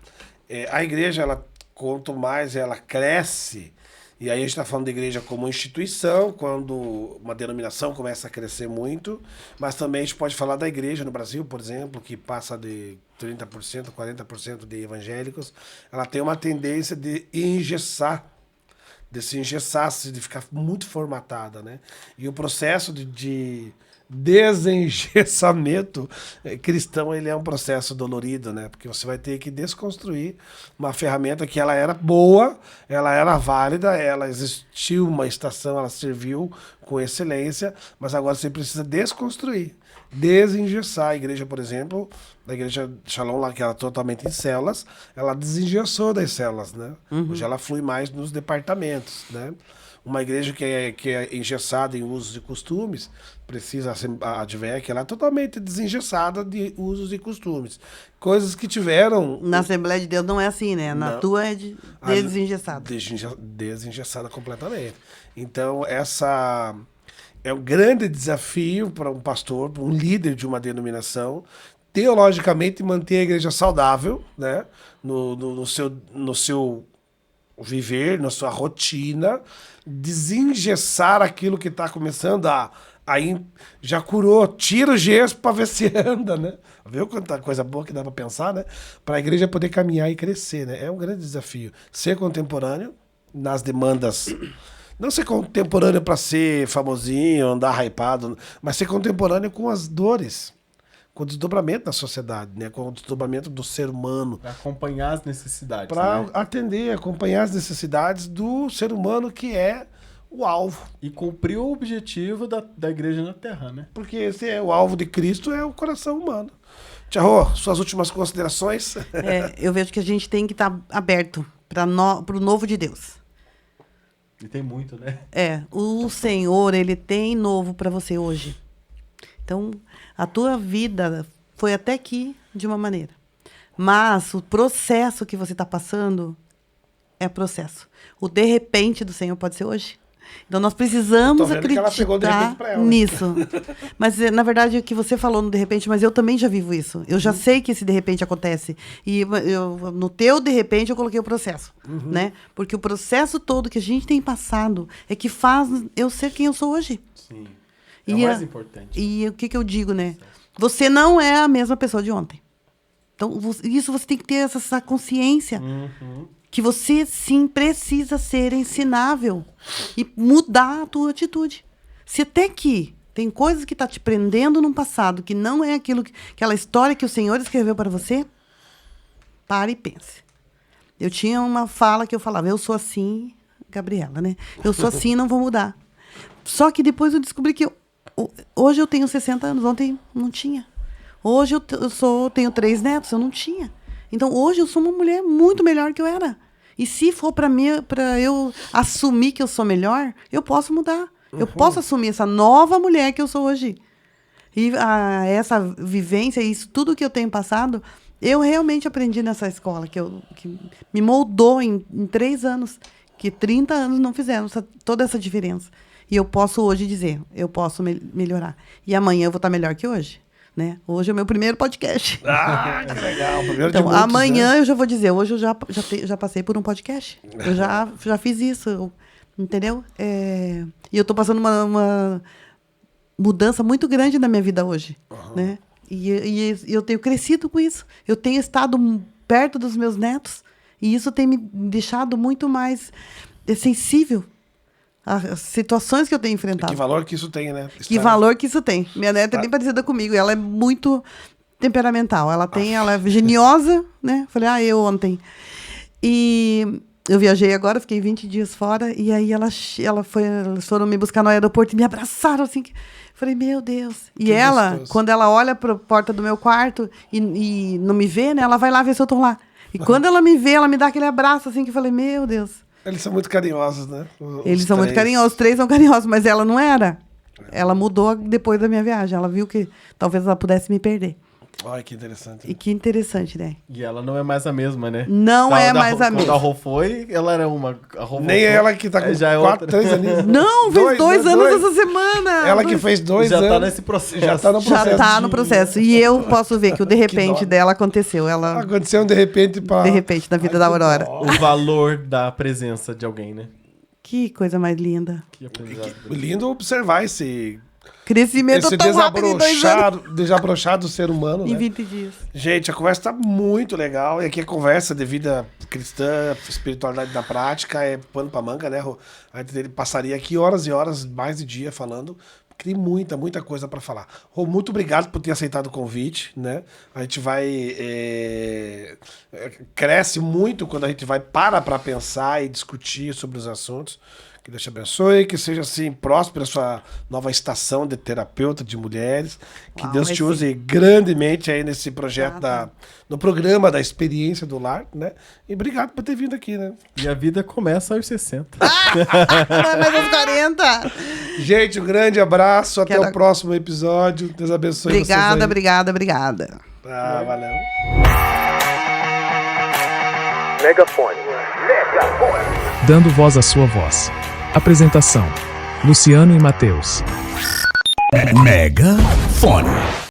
A igreja, ela, quanto mais ela cresce, e aí a gente está falando da igreja como instituição, quando uma denominação começa a crescer muito, mas também a gente pode falar da igreja no Brasil, por exemplo, que passa de 30%, 40% de evangélicos, ela tem uma tendência de engessar, de se engessar, de ficar muito formatada, né? E o processo de desengessamento cristão, ele é um processo dolorido, né? Porque você vai ter que desconstruir uma ferramenta que ela era boa, ela era válida, ela existiu uma estação, ela serviu com excelência, mas agora você precisa desconstruir, desengessar. A igreja, por exemplo, a igreja Shalom, lá, que era totalmente em células, ela desengessou das células, né? Hoje ela flui mais nos departamentos, né? Uma igreja que é engessada em usos e costumes, precisa, a ADVEC, ela é totalmente desengessada de usos e costumes. Coisas que tiveram... Na Assembleia de Deus não é assim, né? Na Não. tua é desengessada. Desengessada completamente. Então, essa é um grande desafio para um pastor, para um líder de uma denominação, teologicamente manter a igreja saudável, né? No seu viver, na sua rotina, desengessar aquilo que está começando aí já curou, tira o gesso para ver se anda, né? Viu quanta coisa boa que dá para pensar, né? Para a igreja poder caminhar e crescer, né? É um grande desafio. Ser contemporâneo nas demandas. Não ser contemporâneo para ser famosinho, andar hypado, mas ser contemporâneo com as dores, com o desdobramento da sociedade, né? Com o desdobramento do ser humano. Pra acompanhar as necessidades. Para Né? atender, acompanhar as necessidades do ser humano, que é o alvo. E cumprir o objetivo da igreja na Terra, né? Porque esse é o alvo de Cristo, é o coração humano. Tiarô, suas últimas considerações? Eu vejo que a gente tem que estar aberto para o novo de Deus. E tem muito, né? O Senhor, Ele tem novo para você hoje. Então, a tua vida foi até aqui de uma maneira. Mas o processo que você está passando é processo. O de repente do Senhor pode ser hoje. Então, nós precisamos vendo que ela pegou de repente acreditar pra ela. nisso. Mas, na verdade, o que você falou no de repente, mas eu também já vivo isso. Eu já sei que esse de repente acontece. E no teu de repente eu coloquei o processo. Né? Porque o processo todo que a gente tem passado é que faz eu ser quem eu sou hoje. Sim. É o E mais importante. E o que eu digo, né? Você não é a mesma pessoa de ontem. Então, isso você tem que ter essa consciência. Que você, sim, precisa ser ensinável e mudar a tua atitude. Se até que tem coisas que tá te prendendo num passado que não é aquela história que o Senhor escreveu para você, pare e pense. Eu tinha uma fala que eu falava, eu sou assim, Gabriela, né? Eu sou assim, não vou mudar. Só que depois eu descobri que hoje eu tenho 60 anos, ontem não tinha. Hoje eu tenho 3 netos, eu não tinha. Então, hoje eu sou uma mulher muito melhor que eu era. E se for para eu assumir que eu sou melhor, eu posso mudar. Eu posso assumir essa nova mulher que eu sou hoje. E essa vivência, isso tudo que eu tenho passado, eu realmente aprendi nessa escola, que me moldou em 3 anos, que 30 anos não fizeram toda essa diferença. E eu posso hoje dizer, eu posso melhorar. E amanhã eu vou estar melhor que hoje. Né? Hoje é o meu primeiro podcast. Ah, que legal. Primeiro Então, de muitos, amanhã né? eu já vou dizer, hoje eu já passei por um podcast. Eu já fiz isso, entendeu? E eu estou passando uma mudança muito grande na minha vida hoje. Né? E eu tenho crescido com isso. Eu tenho estado perto dos meus netos e isso tem me deixado muito mais sensível às situações que eu tenho enfrentado. Que valor que isso tem, né? Que valor que isso tem. Minha neta é bem parecida comigo. Ela é muito temperamental. Ela é geniosa, né? Falei, eu ontem. E eu viajei agora, fiquei 20 dias fora. E aí eles foram me buscar no aeroporto e me abraçaram assim. Falei, meu Deus. E Que ela, gostoso. quando ela olha para a porta do meu quarto e não me vê, né? Ela vai lá ver se eu tô lá. E quando ela me vê, ela me dá aquele abraço assim que eu falei, meu Deus. Eles são muito carinhosos, né? Eles são muito carinhosos, os 3 são carinhosos, mas ela não era. Ela mudou depois da minha viagem. Ela viu que talvez ela pudesse me perder. Olha que interessante. E que interessante, né? E ela não é mais a mesma, né? Não é mais a Quando mesma. a Rô foi, ela era uma. A Rô Nem voltou, ela que tá com já é 4, outra. 3 aninhos. Não, fez 2 anos dois. essa semana. Ela que fez 2 Já anos. tá nesse processo. Já tá no processo. Já tá no processo. E eu posso ver que o de repente dó. dela aconteceu. Ela, Aconteceu de repente pra... de repente, na vida da Aurora. O valor da presença de alguém, né? Que coisa mais linda. Que aprendizado. Lindo observar esse Crescimento tão rápido em 2 anos. desabrochar do ser humano, Em né? 20 dias. Gente, a conversa tá muito legal. E aqui a conversa de vida cristã, espiritualidade na prática, é pano pra manga, né? A gente passaria aqui horas e horas, mais de dia falando, que tem muita coisa para falar. Rô, muito obrigado por ter aceitado o convite, né? A gente vai... cresce muito quando a gente vai para pensar e discutir sobre os assuntos. Que Deus te abençoe, que seja assim próspera a sua nova estação de terapeuta de mulheres. Que Deus te use grandemente aí nesse projeto, no programa da experiência do lar, né? E obrigado por ter vindo aqui, né? E a vida começa aos 60. Vai mais aos 40. Gente, um grande abraço. Até o próximo episódio. Deus abençoe vocês aí. Obrigada. Valeu. Megafone. Dando voz à sua voz. Apresentação: Luciano e Matheus. Megafone.